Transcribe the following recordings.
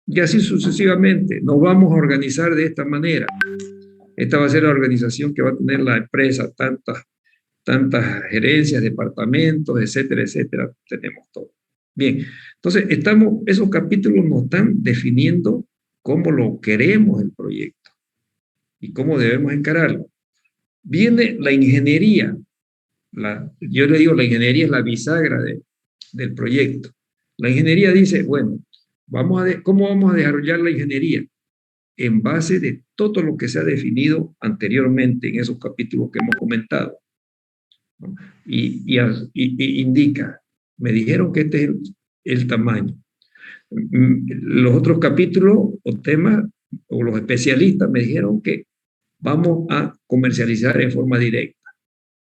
Y así sucesivamente, nos vamos a organizar de esta manera. Esta va a ser la organización que va a tener la empresa, tantas gerencias, departamentos, etcétera, etcétera. Tenemos todo. Bien, entonces esos capítulos nos están definiendo cómo lo queremos el proyecto y cómo debemos encararlo. Viene la ingeniería. Yo le digo, la ingeniería es la bisagra del proyecto. La ingeniería dice, bueno, ¿cómo vamos a desarrollar la ingeniería? En base de todo lo que se ha definido anteriormente en esos capítulos que hemos comentado. ¿No? Y indica, me dijeron que este es el tamaño. Los otros capítulos o temas, o los especialistas me dijeron que vamos a comercializar en forma directa,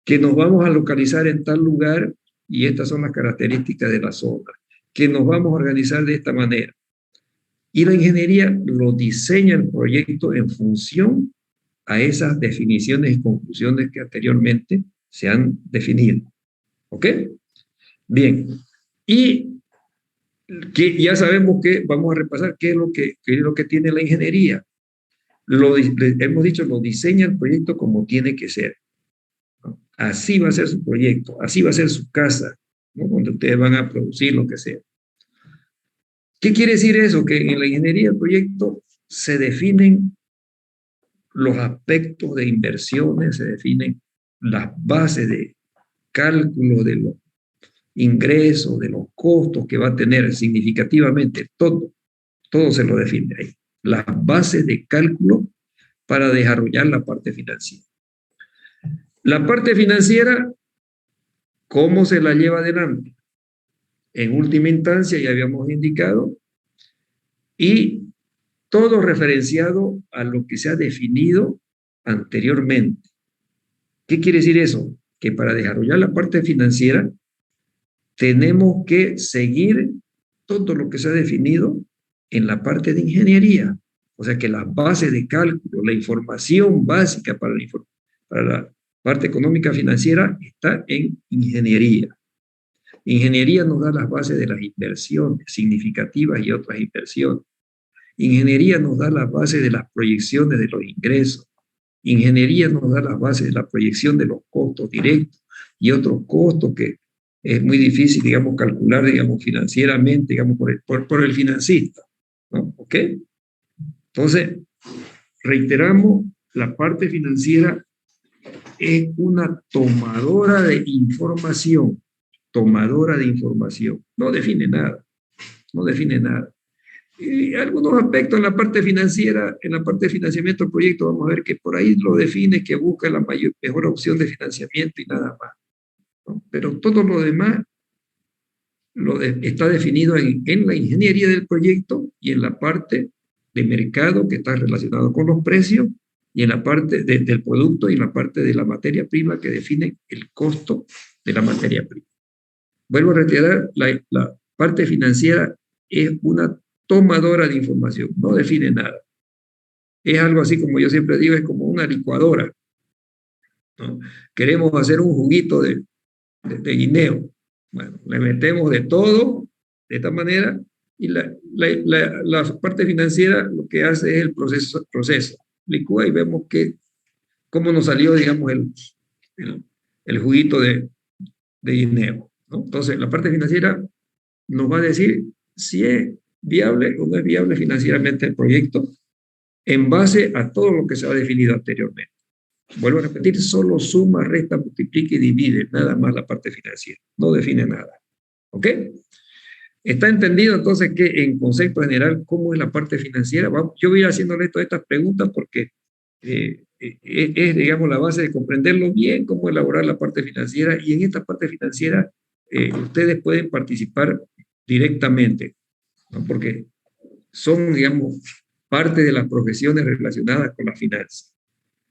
que nos vamos a localizar en tal lugar y estas son las características de la zona, que nos vamos a organizar de esta manera. Y la ingeniería lo diseña el proyecto en función a esas definiciones y conclusiones que anteriormente se han definido. ¿Ok? Bien. Y que ya sabemos que vamos a repasar qué es lo que tiene la ingeniería. Hemos dicho, lo diseña el proyecto como tiene que ser. ¿No? Así va a ser su proyecto, así va a ser su casa, ¿no? Donde ustedes van a producir lo que sea. ¿Qué quiere decir eso? Que en la ingeniería del proyecto se definen los aspectos de inversiones, se definen las bases de cálculo de los ingresos, de los costos que va a tener significativamente, todo se lo define ahí. Las bases de cálculo para desarrollar la parte financiera. La parte financiera, ¿cómo se la lleva adelante? En última instancia, ya habíamos indicado, y todo referenciado a lo que se ha definido anteriormente. ¿Qué quiere decir eso? Que para desarrollar la parte financiera tenemos que seguir todo lo que se ha definido en la parte de ingeniería. O sea que las bases de cálculo, la información básica para la parte económica financiera está en ingeniería. Ingeniería nos da las bases de las inversiones significativas y otras inversiones. Ingeniería nos da las bases de las proyecciones de los ingresos. Ingeniería nos da las bases de la proyección de los costos directos y otros costos que es muy difícil, digamos, calcular, digamos, financieramente, digamos, por el financista, ¿no? ¿Ok? Entonces, reiteramos, la parte financiera es una tomadora de información, no define nada, no define nada. Y algunos aspectos en la parte financiera, en la parte de financiamiento del proyecto, vamos a ver que por ahí lo define, que busca la mejor opción de financiamiento y nada más, ¿no? Pero todo lo demás está definido en la ingeniería del proyecto y en la parte de mercado que está relacionado con los precios y en la parte del producto y en la parte de la materia prima que define el costo de la materia prima. Vuelvo a reiterar, la parte financiera es una tomadora de información, no define nada. Es algo así como yo siempre digo, es como una licuadora, ¿no? Queremos hacer un juguito de guineo. Bueno, le metemos de todo de esta manera y la parte financiera lo que hace es el proceso. Licúa y vemos cómo nos salió, digamos, el juguito de guineo, ¿no? Entonces, la parte financiera nos va a decir si es viable o no es viable financieramente el proyecto en base a todo lo que se ha definido anteriormente. Vuelvo a repetir, solo suma, resta, multiplica y divide, nada más la parte financiera, no define nada. ¿Ok? ¿Está entendido entonces que en concepto general cómo es la parte financiera? Yo voy a ir haciéndole todas estas preguntas porque es, digamos, la base de comprenderlo bien, cómo elaborar la parte financiera, y en esta parte financiera ustedes pueden participar directamente, ¿no? Porque son, digamos, parte de las profesiones relacionadas con la finanza.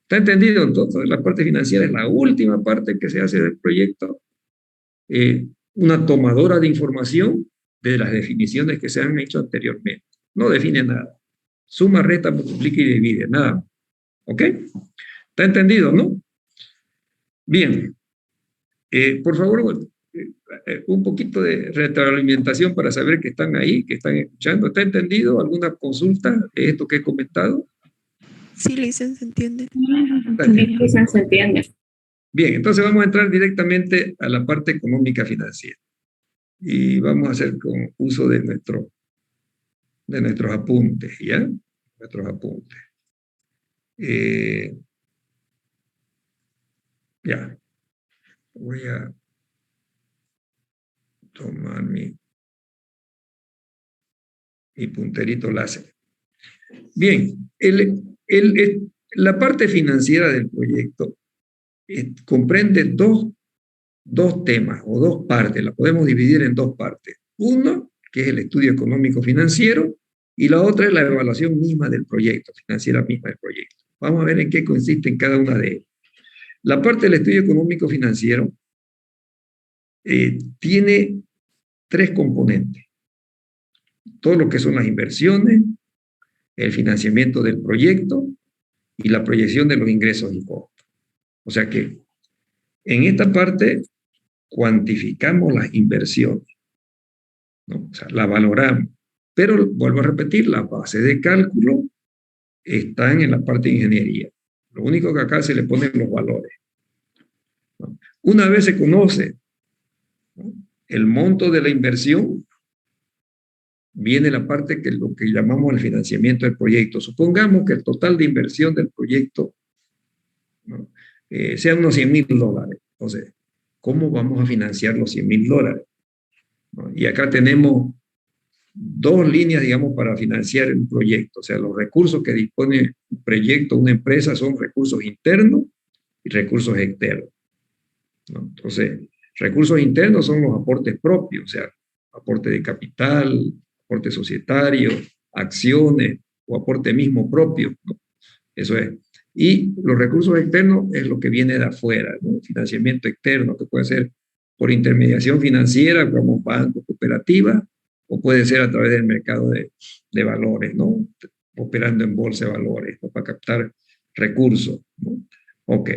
¿Está entendido? Entonces, la parte financiera es la última parte que se hace del proyecto, una tomadora de información de las definiciones que se han hecho anteriormente. No define nada. Suma, resta, multiplica y divide, nada. ¿Ok? ¿Está entendido, no? Bien. Por favor, un poquito de retroalimentación para saber que están ahí, que están escuchando. ¿Está entendido? ¿Alguna consulta de esto que he comentado? Sí, Licen, se entiende. Sí, se entiende. Bien, entonces vamos a entrar directamente a la parte económica financiera. Y vamos a hacer con uso de nuestros apuntes, ¿ya? Nuestros apuntes. Ya, voy a tomar mi punterito láser. Bien, la parte financiera del proyecto comprende dos temas o dos partes, la podemos dividir en dos partes. Uno, que es el estudio económico financiero, y la otra es la evaluación misma del proyecto, financiera misma del proyecto. Vamos a ver en qué consiste en cada una de ellas. La parte del estudio económico financiero tiene tres componentes. Todo lo que son las inversiones, el financiamiento del proyecto y la proyección de los ingresos y costos. O sea que en esta parte cuantificamos las inversiones, ¿no? O sea, la valoramos. Pero vuelvo a repetir, las bases de cálculo están en la parte de ingeniería. Lo único que acá se le ponen los valores, ¿no? Una vez se conoce, ¿no?, el monto de la inversión, viene la parte que lo que llamamos el financiamiento del proyecto. Supongamos que el total de inversión del proyecto, ¿no?, sean unos $100,000. Entonces, ¿cómo vamos a financiar los $100,000? ¿No? Y acá tenemos dos líneas, digamos, para financiar un proyecto. O sea, los recursos que dispone un proyecto, una empresa, son recursos internos y recursos externos, ¿no? Entonces, recursos internos son los aportes propios, o sea, aporte de capital, aporte societario, acciones o aporte mismo propio, ¿no? Eso es. Y los recursos externos es lo que viene de afuera, ¿no? Financiamiento externo, que puede ser por intermediación financiera, como bancos, cooperativas, o puede ser a través del mercado de valores, ¿no? Operando en bolsa de valores, ¿no?, para captar recursos, ¿no? Ok.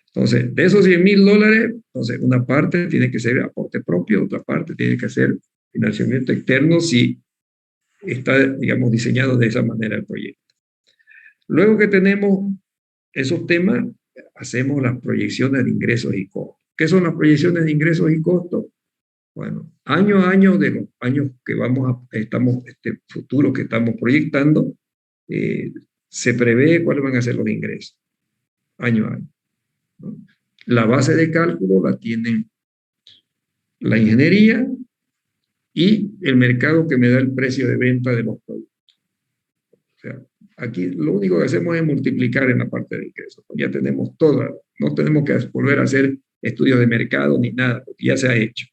Entonces, de esos $100,000, entonces una parte tiene que ser aporte propio, otra parte tiene que ser financiamiento externo si está, digamos, diseñado de esa manera el proyecto. Luego que tenemos esos temas, hacemos las proyecciones de ingresos y costos. ¿Qué son las proyecciones de ingresos y costos? Bueno, año a año de los años que futuro que estamos proyectando, se prevé cuáles van a ser los ingresos, año a año, ¿no? La base de cálculo la tienen la ingeniería y el mercado que me da el precio de venta de los productos. O sea, aquí lo único que hacemos es multiplicar en la parte de ingresos. Ya tenemos todo, no tenemos que volver a hacer estudios de mercado ni nada, porque ya se ha hecho.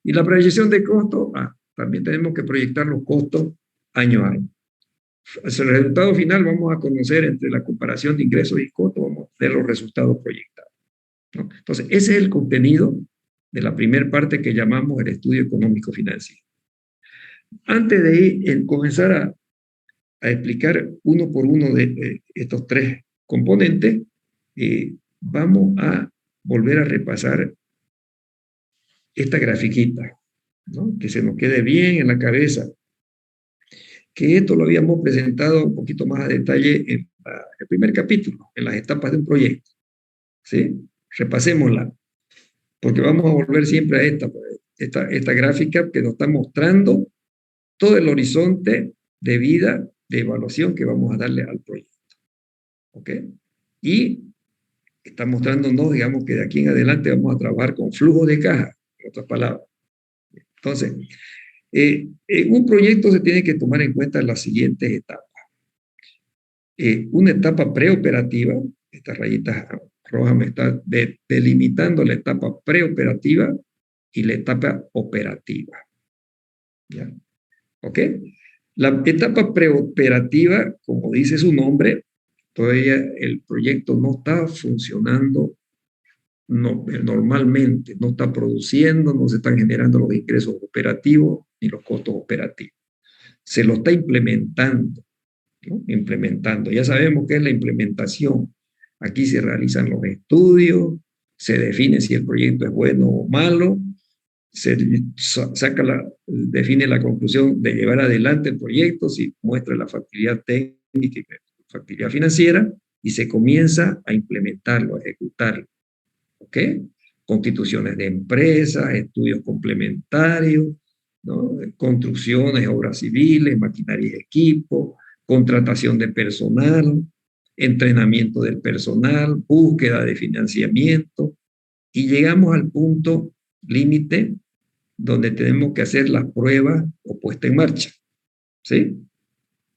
Y la proyección de costos, también tenemos que proyectar los costos año a año. El resultado final vamos a conocer entre la comparación de ingresos y costos, vamos a ver los resultados proyectados, ¿no? Entonces, ese es el contenido de la primera parte que llamamos el estudio económico financiero. Antes de comenzar a explicar uno por uno de estos tres componentes, vamos a volver a repasar esta grafiquita, ¿no?, que se nos quede bien en la cabeza, que esto lo habíamos presentado un poquito más a detalle en el primer capítulo, en las etapas de un proyecto, ¿sí? Repasémosla, porque vamos a volver siempre a esta gráfica que nos está mostrando todo el horizonte de vida, de evaluación que vamos a darle al proyecto, ¿ok? Y está mostrándonos, digamos, que de aquí en adelante vamos a trabajar con flujo de caja, en otras palabras. Entonces, en un proyecto se tiene que tomar en cuenta las siguientes etapas. Una etapa preoperativa, estas rayitas rojas me están delimitando la etapa preoperativa y la etapa operativa, ¿ya? ¿Ok? La etapa preoperativa, como dice su nombre, todavía el proyecto no está funcionando normalmente, no está produciendo, no se están generando los ingresos operativos ni los costos operativos. Se lo está implementando, ¿no? Implementando. Ya sabemos qué es la implementación. Aquí se realizan los estudios, se define si el proyecto es bueno o malo, se define la conclusión de llevar adelante el proyecto, si muestra la factibilidad técnica y factibilidad financiera, y se comienza a implementarlo, a ejecutarlo. ¿Ok? Constituciones de empresas, estudios complementarios, ¿no? Construcciones, obras civiles, maquinaria y equipo, contratación de personal, entrenamiento del personal, búsqueda de financiamiento, y llegamos al punto límite donde tenemos que hacer las pruebas o puesta en marcha. ¿Sí?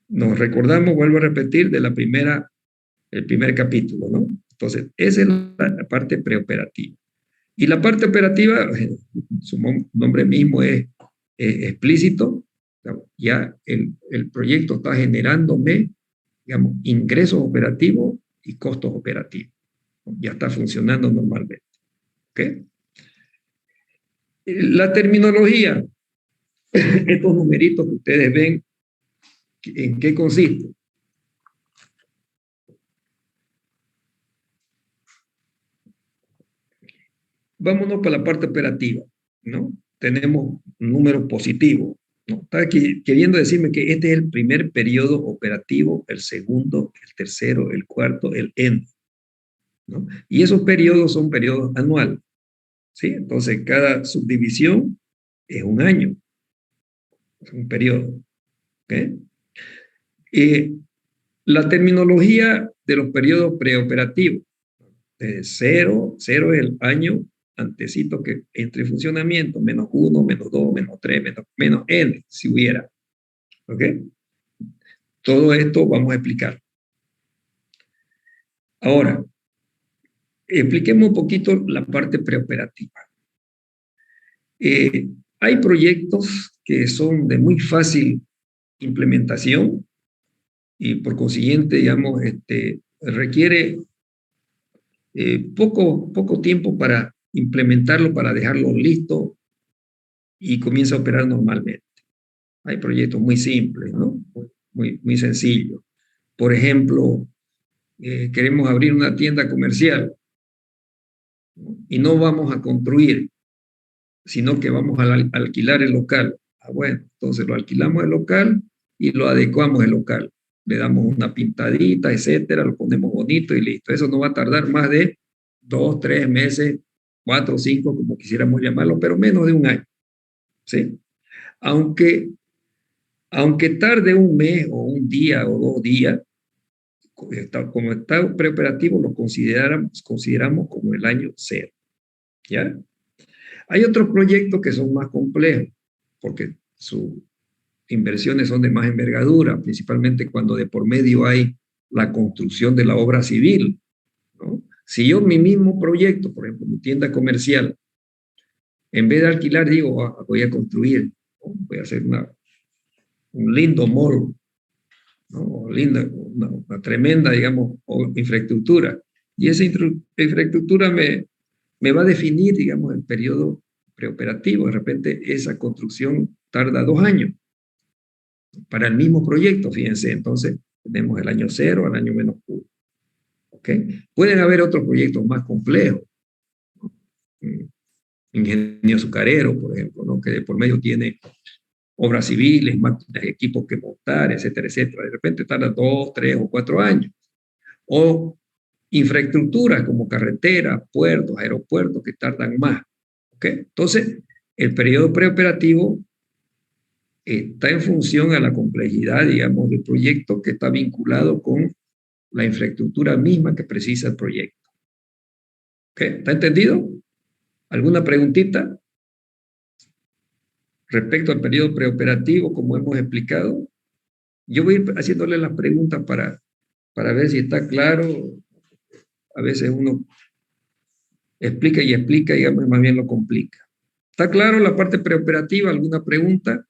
Nos recordamos, vuelvo a repetir, de el primer capítulo, ¿no? Entonces, esa es la parte preoperativa. Y la parte operativa, su nombre mismo es explícito, ya el proyecto está generándome, digamos, ingresos operativos y costos operativos. Ya está funcionando normalmente. ¿Ok? La terminología, estos numeritos que ustedes ven, ¿en qué consiste? Vámonos para la parte operativa, ¿no? Tenemos un número positivo, ¿no? Está aquí queriendo decirme que este es el primer periodo operativo, el segundo, el tercero, el cuarto, el N, ¿no? Y esos periodos son periodos anuales, ¿sí? Entonces, cada subdivisión es un año, es un periodo, ¿ok? La terminología de los periodos preoperativos, cero es el año antecito que entre en funcionamiento, -1, -2, -3, menos n, si hubiera. ¿Ok? Todo esto vamos a explicar. Ahora, expliquemos un poquito la parte preoperativa. Hay proyectos que son de muy fácil implementación y por consiguiente, digamos, requiere poco tiempo para implementarlo, para dejarlo listo y comienza a operar normalmente. Hay proyectos muy simples, ¿no? Muy sencillos. Por ejemplo, queremos abrir una tienda comercial, ¿no? Y no vamos a construir, sino que vamos a alquilar el local. Bueno, entonces lo alquilamos el local y lo adecuamos el local. Le damos una pintadita, etcétera, lo ponemos bonito y listo. Eso no va a tardar más de 2, 3 meses, 4 o 5, como quisiéramos llamarlo, pero menos de un año. ¿Sí? Aunque tarde un mes o un día o 2 días, como está preoperativo, lo consideramos como el año 0. ¿Ya? Hay otros proyectos que son más complejos, porque sus inversiones son de más envergadura, principalmente cuando de por medio hay la construcción de la obra civil, ¿no? Si yo mi mismo proyecto, por ejemplo, mi tienda comercial, en vez de alquilar, digo, voy a construir, ¿no? Voy a hacer un lindo mall, ¿no? Linda, una tremenda, digamos, infraestructura. Y esa infraestructura me va a definir, digamos, el periodo preoperativo. De repente esa construcción tarda 2 años para el mismo proyecto, fíjense. Entonces tenemos el año 0 al año -1. ¿Ok? Pueden haber otros proyectos más complejos, ¿no? Ingenio azucarero, por ejemplo, ¿no? Que de por medio tiene obras civiles, máquinas, equipos que montar, etcétera, etcétera. De repente tarda 2, 3 o 4 años. O infraestructuras como carreteras, puertos, aeropuertos que tardan más. ¿Ok? Entonces, el periodo preoperativo está en función a la complejidad, digamos, del proyecto que está vinculado con la infraestructura misma que precisa el proyecto. ¿Ok? ¿Está entendido? ¿Alguna preguntita respecto al periodo preoperativo, como hemos explicado? Yo voy a ir haciéndole las preguntas para ver si está claro. A veces uno explica y explica, digamos, más bien lo complica. ¿Está claro la parte preoperativa? ¿Alguna pregunta?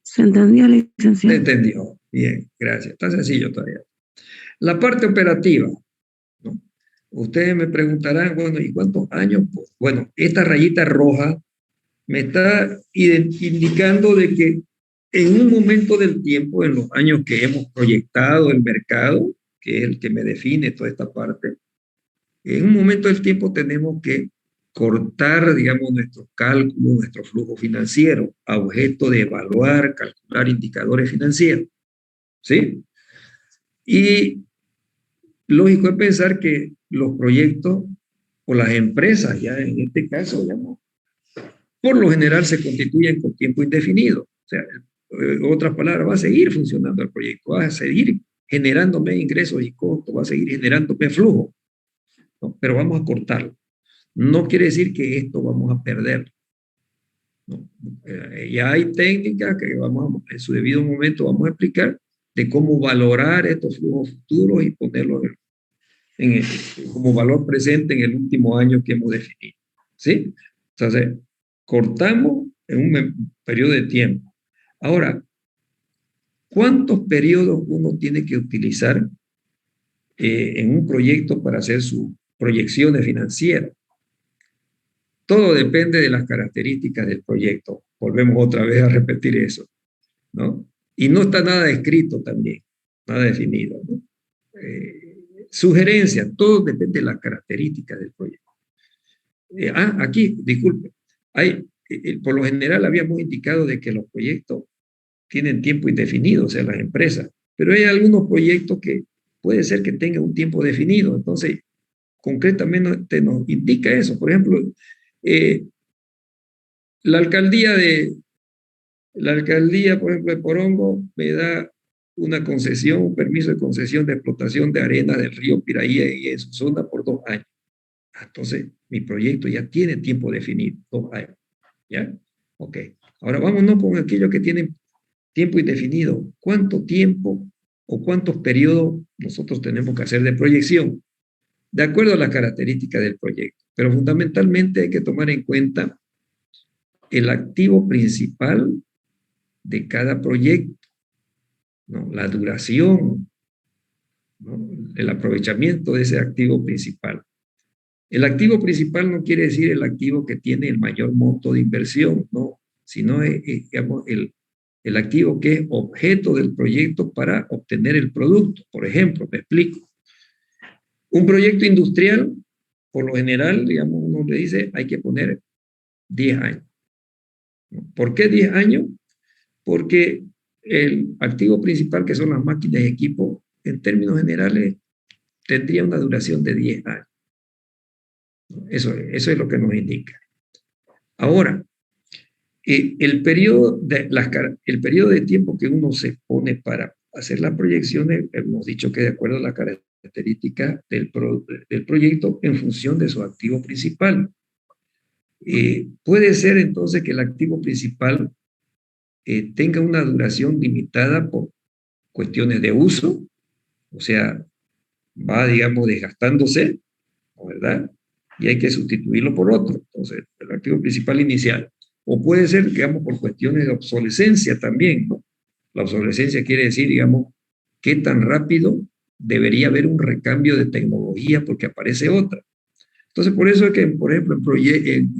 Se entendió, licenciado. Se entendió. Bien, gracias. Está sencillo todavía. La parte operativa, ¿no? Ustedes me preguntarán, bueno, ¿y cuántos años? Pues, bueno, esta rayita roja me está indicando de que en un momento del tiempo, en los años que hemos proyectado el mercado, que es el que me define toda esta parte, En un momento del tiempo tenemos que cortar, digamos, nuestros cálculos, nuestro flujo financiero, a objeto de evaluar, calcular indicadores financieros, ¿sí? Y lógico es pensar que los proyectos o las empresas, ya en este caso, digamos, por lo general se constituyen con tiempo indefinido. O sea, otras palabras, va a seguir funcionando el proyecto, va a seguir generándome ingresos y costos, va a seguir generándome flujo, ¿no? Pero vamos a cortarlo. No quiere decir que esto vamos a perder, ¿no? Ya hay técnicas que vamos en su debido momento vamos a explicar de cómo valorar estos flujos futuros y ponerlos como valor presente en el último año que hemos definido, ¿sí? Entonces, cortamos en un periodo de tiempo. Ahora, ¿cuántos periodos uno tiene que utilizar en un proyecto para hacer sus proyecciones financieras? Todo depende de las características del proyecto. Volvemos otra vez a repetir eso, ¿no? Y no está nada escrito también, nada definido, ¿no? Sugerencias, todo depende de las características del proyecto. Aquí, disculpe, por lo general habíamos indicado de que los proyectos tienen tiempo indefinido, o sea, las empresas, pero hay algunos proyectos que puede ser que tengan un tiempo definido, entonces concretamente nos indica eso. Por ejemplo, la alcaldía, por ejemplo, de Porongo me da una concesión, un permiso de concesión de explotación de arena del río Piraía y en su zona por 2 años. Entonces, mi proyecto ya tiene tiempo definido, 2 años. ¿Ya? Ok. Ahora vámonos con aquellos que tienen tiempo indefinido. ¿Cuánto tiempo o cuántos periodos nosotros tenemos que hacer de proyección? De acuerdo a las características del proyecto. Pero fundamentalmente hay que tomar en cuenta el activo principal de cada proyecto, ¿no? La duración, ¿no? El aprovechamiento de ese activo principal. El activo principal no quiere decir el activo que tiene el mayor monto de inversión, no, sino digamos, el activo que es objeto del proyecto para obtener el producto. Por ejemplo, me explico. Un proyecto industrial, por lo general, digamos, uno le dice, hay que poner 10 años. ¿Por qué 10 años? Porque el activo principal, que son las máquinas y equipos, en términos generales, tendría una duración de 10 años. Eso es lo que nos indica. Ahora, el periodo de tiempo que uno se pone para hacer las proyecciones, hemos dicho que de acuerdo a las características del proyecto en función de su activo principal. Puede ser entonces que el activo principal tenga una duración limitada por cuestiones de uso, o sea, va, digamos, desgastándose, ¿verdad? Y hay que sustituirlo por otro, entonces, el activo principal inicial. O puede ser, digamos, por cuestiones de obsolescencia también, ¿no? La obsolescencia quiere decir, digamos, qué tan rápido debería haber un recambio de tecnología porque aparece otra. Entonces, por eso es que, por ejemplo, en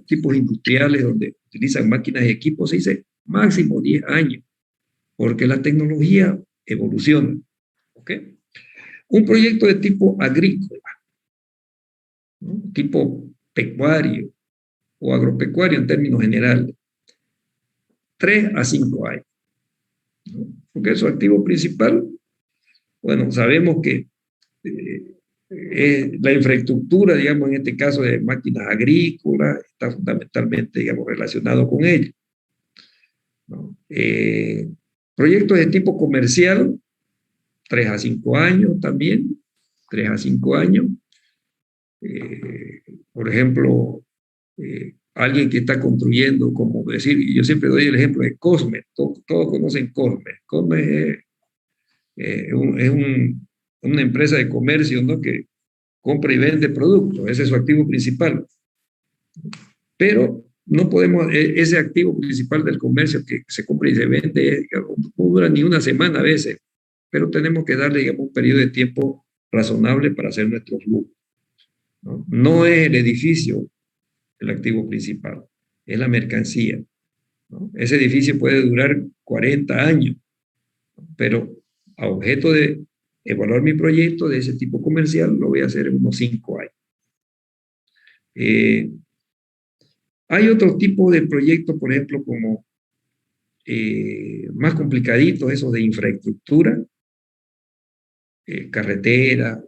tipos industriales donde utilizan máquinas y equipos, se dice máximo 10 años, porque la tecnología evoluciona. ¿Ok? Un proyecto de tipo agrícola, ¿no? Tipo pecuario o agropecuario en términos generales, 3 a 5 años, ¿no? Porque su activo principal, bueno, sabemos que la infraestructura, digamos, en este caso de máquinas agrícolas, está fundamentalmente, digamos, relacionado con ello, ¿no? Proyectos de tipo comercial, 3 a 5 años también, 3 a 5 años. Por ejemplo, alguien que está construyendo, como decir, yo siempre doy el ejemplo de Cosme, todos conocen Cosme. Cosme es una empresa de comercio, ¿no? Que compra y vende productos, ese es su activo principal. Pero no podemos, ese activo principal del comercio que se compra y se vende, no dura ni una semana a veces, pero tenemos que darle, digamos, un periodo de tiempo razonable para hacer nuestro flujo, ¿no? No es el edificio el activo principal, es la mercancía, ¿no? Ese edificio puede durar 40 años, pero a objeto de evaluar mi proyecto de ese tipo comercial, lo voy a hacer en unos 5 años. Hay otro tipo de proyectos, por ejemplo, como más complicaditos, esos de infraestructura, carretera,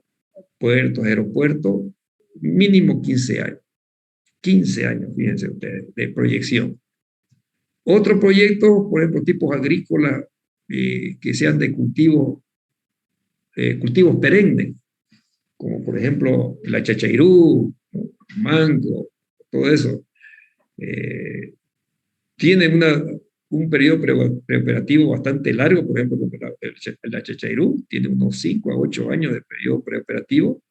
puertos, aeropuertos, mínimo 15 años. 15 años, fíjense ustedes, de proyección. Otro proyecto, por ejemplo, tipos agrícolas que sean de cultivos perennes, como por ejemplo la chachairú, mango, todo eso. Tienen un periodo preoperativo bastante largo, por ejemplo, la chachairú tiene unos 5 a 8 años de periodo preoperativo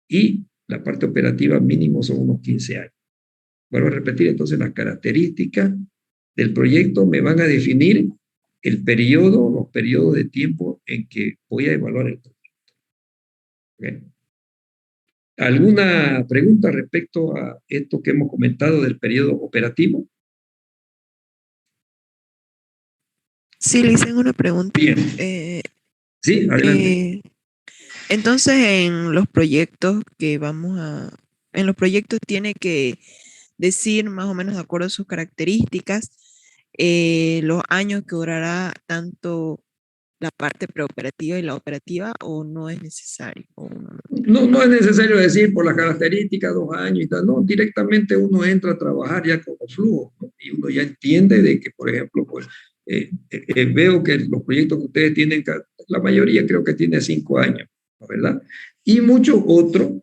y la parte operativa mínimo son unos 15 años. Vuelvo a repetir, entonces las características del proyecto me van a definir el periodo, los periodos de tiempo en que voy a evaluar el proyecto. ¿Okay? ¿Alguna pregunta respecto a esto que hemos comentado del periodo operativo? Sí, le hice una pregunta. Bien. Sí, adelante. Entonces, en los proyectos en los proyectos tiene que decir más o menos de acuerdo a sus características, los años que durará tanto la parte preoperativa y la operativa, o no es necesario. No es necesario decir por las características 2 años y tal, no, directamente uno entra a trabajar ya como flujo, ¿no? Y uno ya entiende de que, por ejemplo, pues veo que los proyectos que ustedes tienen, la mayoría creo que tiene 5 años, ¿no? ¿Verdad? Y muchos otros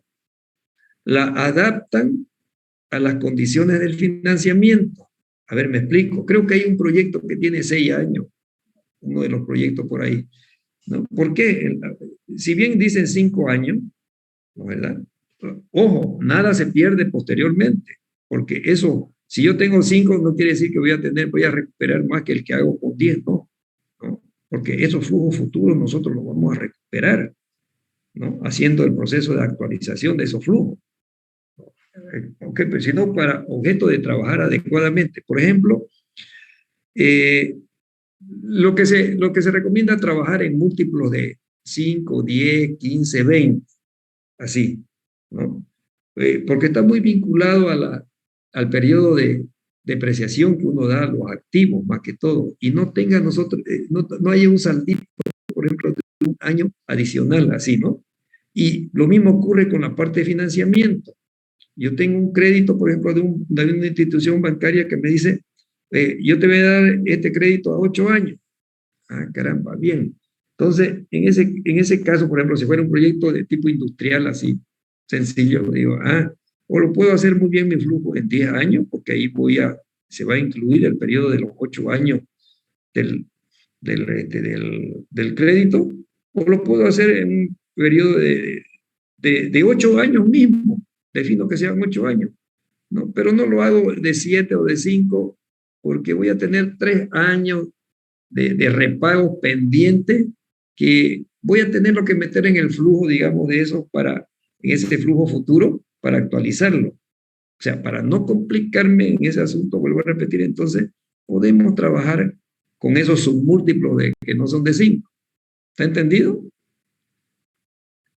la adaptan a las condiciones del financiamiento. A ver, me explico. Creo que hay un proyecto que tiene 6 años, uno de los proyectos por ahí, ¿no? ¿Por qué? Si bien dicen 5 años, ¿no? ¿Verdad? Ojo, nada se pierde posteriormente, porque eso, si yo tengo 5, no quiere decir que voy a recuperar más que el que hago con 10, ¿no? ¿No? Porque esos flujos futuros nosotros los vamos a recuperar, ¿no? Haciendo el proceso de actualización de esos flujos. Okay, pero sino para objeto de trabajar adecuadamente. Por ejemplo, lo que se recomienda trabajar en múltiplos de 5, 10, 15, 20, así, ¿no? Porque está muy vinculado al periodo de depreciación que uno da a los activos, más que todo, y no tenga nosotros, no haya un saldito, por ejemplo, de un año adicional, así, ¿no? Y lo mismo ocurre con la parte de financiamiento. Yo tengo un crédito, por ejemplo, de una institución bancaria que me dice, yo te voy a dar este crédito a 8 años. Ah, caramba, bien. Entonces, en ese caso, por ejemplo, si fuera un proyecto de tipo industrial así, sencillo, digo, o lo puedo hacer muy bien mi flujo en 10 años, porque ahí se va a incluir el periodo de los 8 años del crédito, o lo puedo hacer en un periodo de 8 años mismo, defino que sean 8 años, ¿no? Pero no lo hago de 7 o de 5, porque voy a tener 3 años de repagos pendientes que voy a tener que meter en el flujo, digamos, en ese flujo futuro, para actualizarlo. O sea, para no complicarme en ese asunto, vuelvo a repetir, entonces podemos trabajar con esos submúltiplos que no son de 5. ¿Está entendido?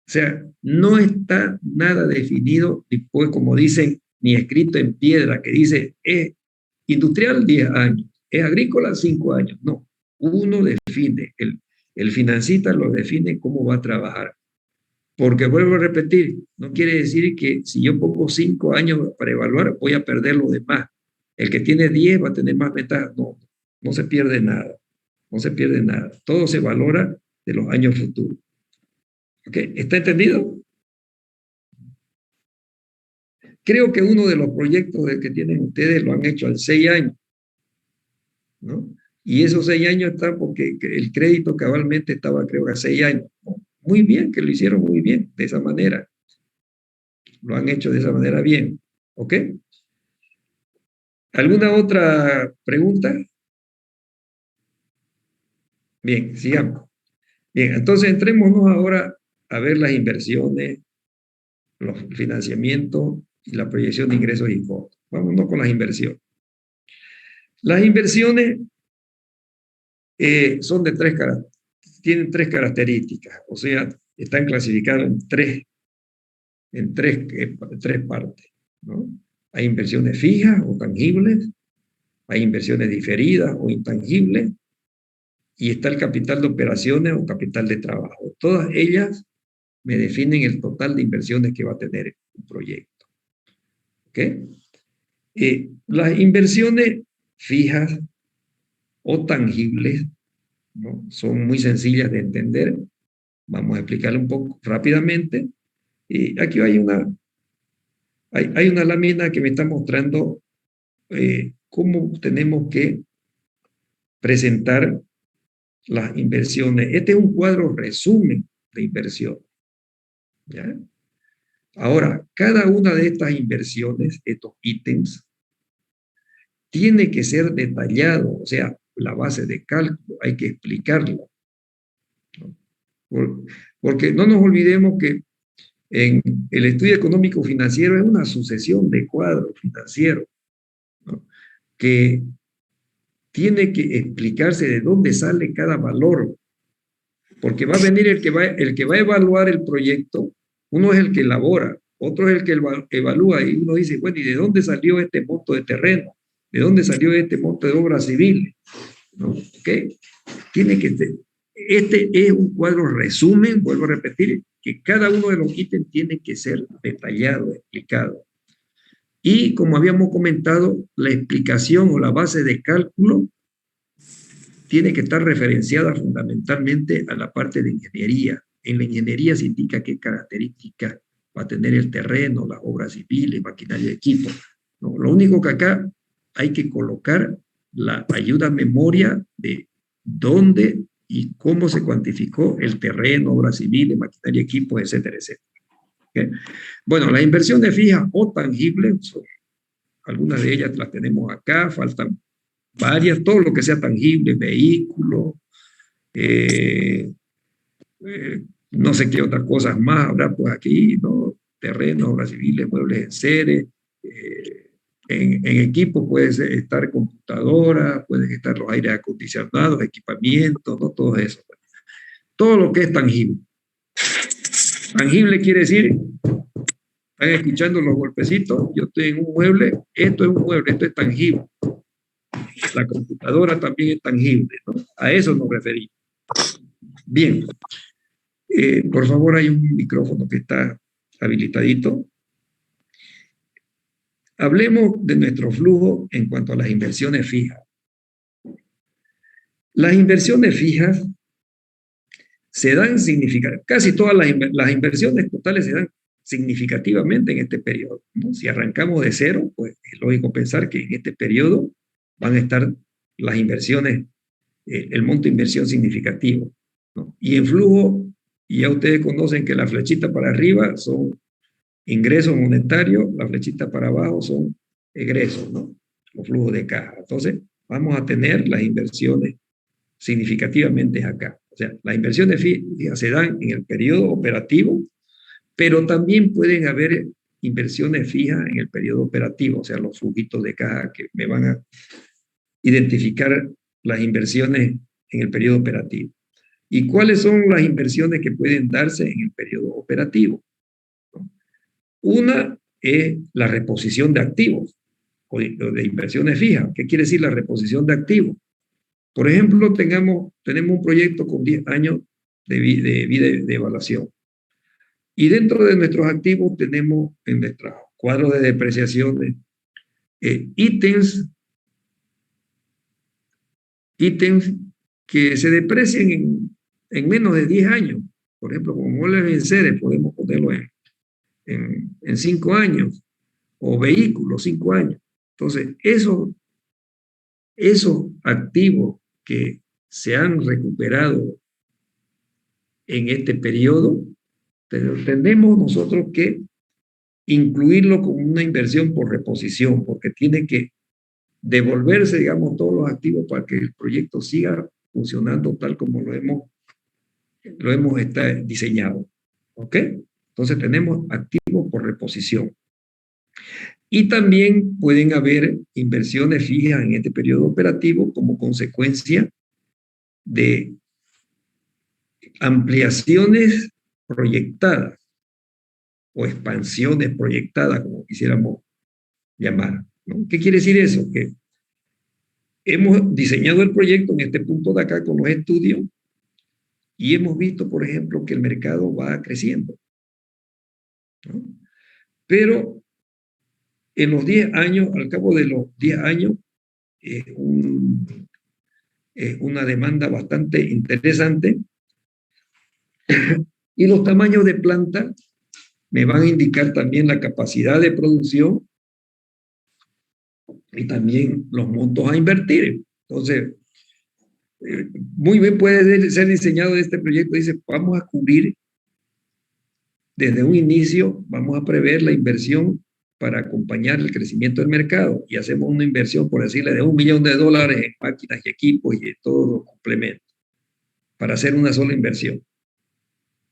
O sea, no está nada definido, y pues como dicen, ni escrito en piedra, que dice, es industrial 10 años, es agrícola 5 años. No, uno define, el financista lo define cómo va a trabajar. Porque vuelvo a repetir, no quiere decir que si yo pongo 5 años para evaluar, voy a perder lo demás. El que tiene 10 va a tener más ventaja. No, no se pierde nada. No se pierde nada. Todo se valora de los años futuros. ¿Ok? ¿Está entendido? Creo que uno de los proyectos que tienen ustedes lo han hecho al 6 años, ¿no? Y esos 6 años están porque el crédito cabalmente estaba, creo, a 6 años. Muy bien, que lo hicieron muy bien, de esa manera. Lo han hecho de esa manera bien. ¿Ok? ¿Alguna otra pregunta? Bien, sigamos. Bien, entonces entrémonos ahora a ver las inversiones, los financiamientos y la proyección de ingresos y costos. Vámonos con las inversiones. Las inversiones tienen 3 características, o sea, están clasificados en tres partes, ¿no? Hay inversiones fijas o tangibles, hay inversiones diferidas o intangibles, y está el capital de operaciones o capital de trabajo. Todas ellas me definen el total de inversiones que va a tener un proyecto. ¿Ok? Las inversiones fijas o tangibles, ¿no?, son muy sencillas de entender. Vamos a explicarlo un poco rápidamente. Y aquí hay una lámina que me está mostrando cómo tenemos que presentar las inversiones. Este es un cuadro resumen de inversión, ¿ya? Ahora, cada una de estas inversiones, estos ítems, tiene que ser detallado, o sea, la base de cálculo, hay que explicarla, ¿no? Porque no nos olvidemos que en el estudio económico financiero es una sucesión de cuadros financieros, ¿no?, que tiene que explicarse de dónde sale cada valor, porque va a venir el que va a evaluar el proyecto. Uno es el que elabora, otro es el que evalúa, y uno dice, bueno, ¿y de dónde salió este monto de terreno? ¿De dónde salió este monto de obras civiles? ¿No? ¿Okay? Este es un cuadro resumen, vuelvo a repetir, que cada uno de los ítems tiene que ser detallado, explicado. Y como habíamos comentado, la explicación o la base de cálculo tiene que estar referenciada fundamentalmente a la parte de ingeniería. En la ingeniería se indica qué características va a tener el terreno, las obras civiles, maquinaria y equipo, ¿no? Lo único que acá hay que colocar la ayuda a memoria de dónde y cómo se cuantificó el terreno, obras civiles, maquinaria, equipo, etcétera, etcétera. ¿Okay? Bueno, las inversiones fijas o tangibles, algunas de ellas las tenemos acá, faltan varias, todo lo que sea tangible, vehículo, no sé qué otras cosas más habrá pues aquí, ¿no? Terrenos, obras civiles, muebles en serie, en equipo puede estar computadoras, pueden estar los aires acondicionados, equipamientos, ¿no? Todo eso. Todo lo que es tangible. Tangible quiere decir, están escuchando los golpecitos, yo estoy en un mueble, esto es un mueble, esto es tangible. La computadora también es tangible, ¿no? A eso nos referimos. Bien. Por favor, hay un micrófono que está habilitadito. Hablemos de nuestro flujo en cuanto a las inversiones fijas. Las inversiones fijas se dan significativamente, casi todas las inversiones totales se dan significativamente en este periodo, ¿no? Si arrancamos de cero, pues es lógico pensar que en este periodo van a estar las inversiones, el monto de inversión significativo, ¿no? Y en flujo, ya ustedes conocen que la flechita para arriba son ingresos monetarios, la flechita para abajo son egresos, ¿no? Los flujos de caja. Entonces, vamos a tener las inversiones significativamente acá. O sea, las inversiones fijas se dan en el periodo operativo, pero también pueden haber inversiones fijas en el periodo operativo, o sea, los flujitos de caja que me van a identificar las inversiones en el periodo operativo. ¿Y cuáles son las inversiones que pueden darse en el periodo operativo? Una es la reposición de activos o de inversiones fijas. ¿Qué quiere decir la reposición de activos? Por ejemplo, tenemos un proyecto con 10 años de vida de evaluación. Y dentro de nuestros activos tenemos en nuestros cuadros de depreciación ítems que se deprecian en menos de 10 años. Por ejemplo, como muebles en serie, podemos ponerlo en 5 años, o vehículos, 5 años. Entonces, esos activos que se han recuperado en este periodo, tenemos nosotros que incluirlo como una inversión por reposición, porque tiene que devolverse, digamos, todos los activos para que el proyecto siga funcionando tal como lo hemos diseñado. ¿Ok? Entonces tenemos activos por reposición. Y también pueden haber inversiones fijas en este periodo operativo como consecuencia de ampliaciones proyectadas o expansiones proyectadas, como quisiéramos llamar, ¿no? ¿Qué quiere decir eso? Que hemos diseñado el proyecto en este punto de acá con los estudios y hemos visto, por ejemplo, que el mercado va creciendo, ¿no? Pero en los 10 años, al cabo de los 10 años, es una demanda bastante interesante y los tamaños de planta me van a indicar también la capacidad de producción y también los montos a invertir. Entonces, muy bien puede ser diseñado este proyecto. Dice, vamos a cubrir desde un inicio, vamos a prever la inversión para acompañar el crecimiento del mercado y hacemos una inversión, por decirle, de $1 millón en máquinas y equipos y de todos los complementos para hacer una sola inversión,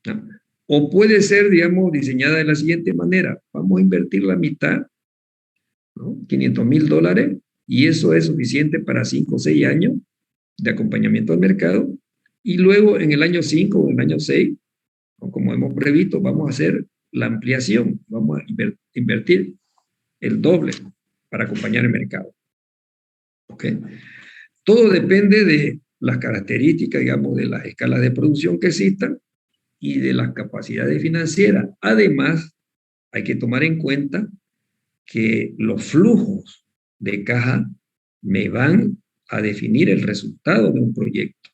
¿no? O puede ser, digamos, diseñada de la siguiente manera. Vamos a invertir la mitad, ¿no? $500,000, y eso es suficiente para 5 o 6 años de acompañamiento al mercado, y luego en el año 5 o en el año 6, como hemos previsto, vamos a hacer la ampliación, vamos a invertir el doble para acompañar el mercado. ¿Ok? Todo depende de las características, digamos, de las escalas de producción que existan y de las capacidades financieras. Además, hay que tomar en cuenta que los flujos de caja me van a definir el resultado de un proyecto,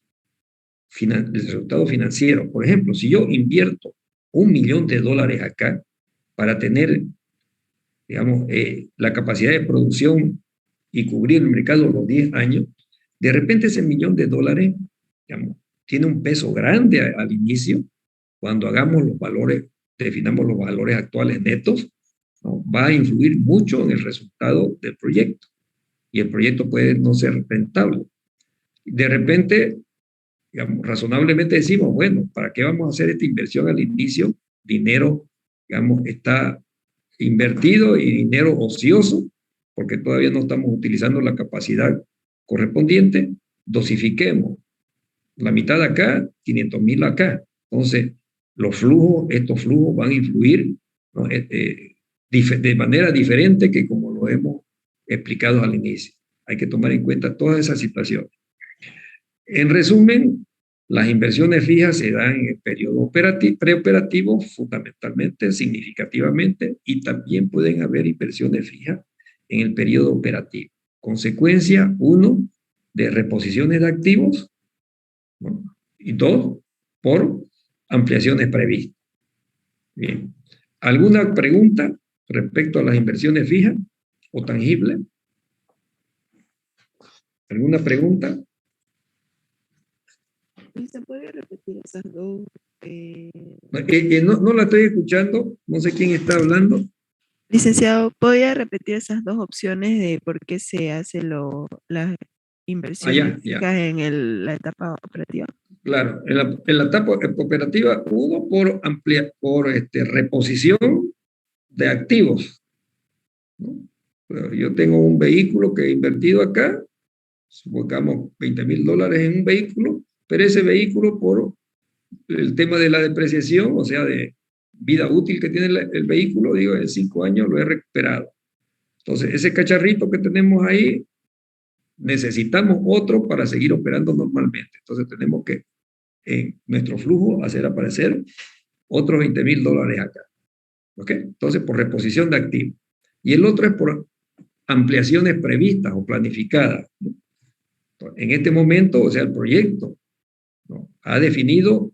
el resultado financiero. Por ejemplo, si yo invierto $1 millón acá para tener, digamos, la capacidad de producción y cubrir el mercado los 10 años, de repente ese $1 millón, digamos, tiene un peso grande al inicio. Cuando hagamos los valores, definamos los valores actuales netos, ¿no? Va a influir mucho en el resultado del proyecto y el proyecto puede no ser rentable. De repente, digamos, razonablemente decimos, bueno, ¿para qué vamos a hacer esta inversión al inicio? Dinero, digamos, está invertido y dinero ocioso, porque todavía no estamos utilizando la capacidad correspondiente. Dosifiquemos la mitad acá, 500,000 acá. Entonces, estos flujos van a influir, ¿no? De manera diferente que como lo hemos explicado al inicio. Hay que tomar en cuenta todas esas situaciones. En resumen, las inversiones fijas se dan en el periodo preoperativo, fundamentalmente, significativamente, y también pueden haber inversiones fijas en el periodo operativo. Consecuencia, 1, de reposiciones de activos, ¿no? Y 2, por ampliaciones previstas. Bien. ¿Alguna pregunta respecto a las inversiones fijas o tangibles? ¿Alguna pregunta? ¿Se puede repetir esas dos? No la estoy escuchando, no sé quién está hablando. Licenciado, ¿podría repetir esas dos opciones de por qué se hace las inversiones fijas en la etapa operativa? Claro, en la etapa operativa, 1, por reposición de activos, ¿no? Yo tengo un vehículo que he invertido acá, supongamos $20,000 en un vehículo, pero ese vehículo por el tema de la depreciación, o sea, de vida útil que tiene el vehículo, digo, en 5 años lo he recuperado. Entonces, ese cacharrito que tenemos ahí, necesitamos otro para seguir operando normalmente. Entonces, tenemos que en nuestro flujo hacer aparecer otros $20,000 acá. ¿Ok? Entonces, por reposición de activos. Y el otro es por ampliaciones previstas o planificadas, ¿no? En este momento, o sea, el proyecto, ¿no?, ha definido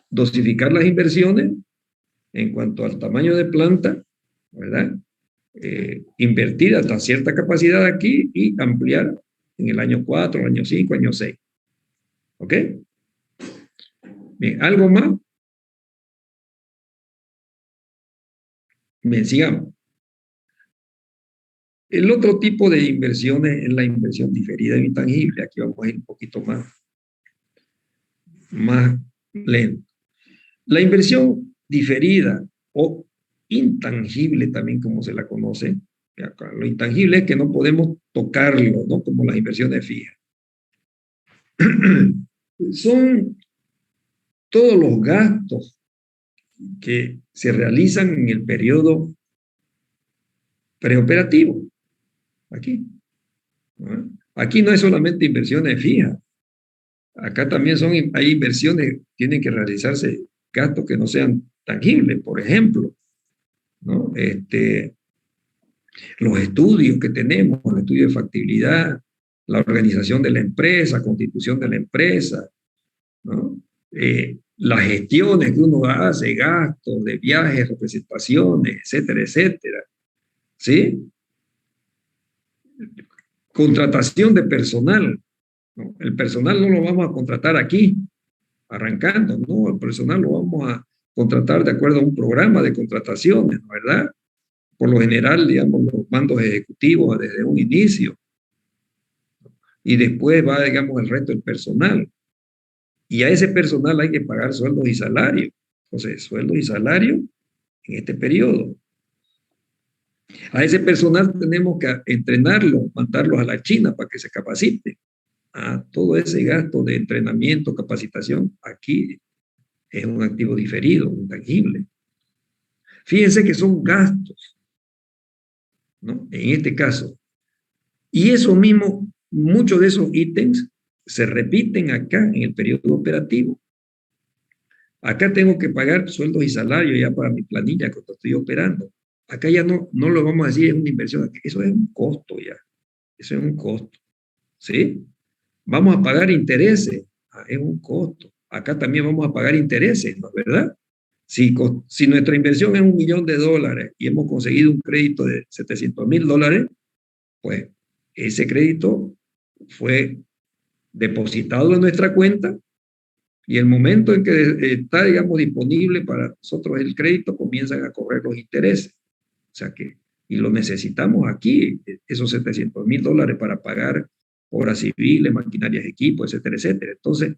dosificar las inversiones en cuanto al tamaño de planta, ¿verdad? Invertir hasta cierta capacidad aquí y ampliar en el año 4, el año 5, año 6. ¿Ok? Bien, ¿algo más? Bien, sigamos. El otro tipo de inversiones es la inversión diferida en intangible. Aquí vamos a ir un poquito más lento. La inversión diferida o intangible, también como se la conoce, lo intangible es que no podemos tocarlo, ¿no?, como las inversiones fijas. Son todos los gastos que se realizan en el periodo preoperativo. Aquí. ¿No? Aquí no es solamente inversiones fijas. Acá también hay inversiones, tienen que realizarse gastos que no sean tangibles, por ejemplo, ¿no? Los estudios que tenemos, el estudio de factibilidad, la organización de la empresa, constitución de la empresa, ¿no? Las gestiones que uno hace, gastos de viajes, representaciones, etcétera, etcétera. ¿Sí? Contratación de personal, ¿no? El personal no lo vamos a contratar aquí, arrancando, ¿no? El personal lo vamos a contratar de acuerdo a un programa de contrataciones, ¿verdad? Por lo general, digamos, los mandos ejecutivos desde un inicio. Y después va, digamos, el resto del personal. Y a ese personal hay que pagar sueldos y salarios. Entonces, sueldos y salarios en este periodo. A ese personal tenemos que entrenarlo, mandarlos a la China para que se capacite. Todo ese gasto de entrenamiento, capacitación, aquí es un activo diferido, intangible. Fíjense que son gastos, ¿no? En este caso. Y eso mismo, muchos de esos ítems se repiten acá en el periodo operativo. Acá tengo que pagar sueldos y salarios ya para mi planilla cuando estoy operando. Acá ya no lo vamos a decir, es una inversión, eso es un costo ya. Eso es un costo. ¿Sí? Vamos a pagar intereses, es un costo. Acá también vamos a pagar intereses, ¿no es verdad? Si nuestra inversión es $1.000.000 y hemos conseguido un crédito de $700.000, pues ese crédito fue depositado en nuestra cuenta y el momento en que está, digamos, disponible para nosotros el crédito, comienzan a correr los intereses. O sea que, y lo necesitamos aquí, esos $700.000 para pagar obras civiles, maquinarias, equipos, etcétera, etcétera. Entonces,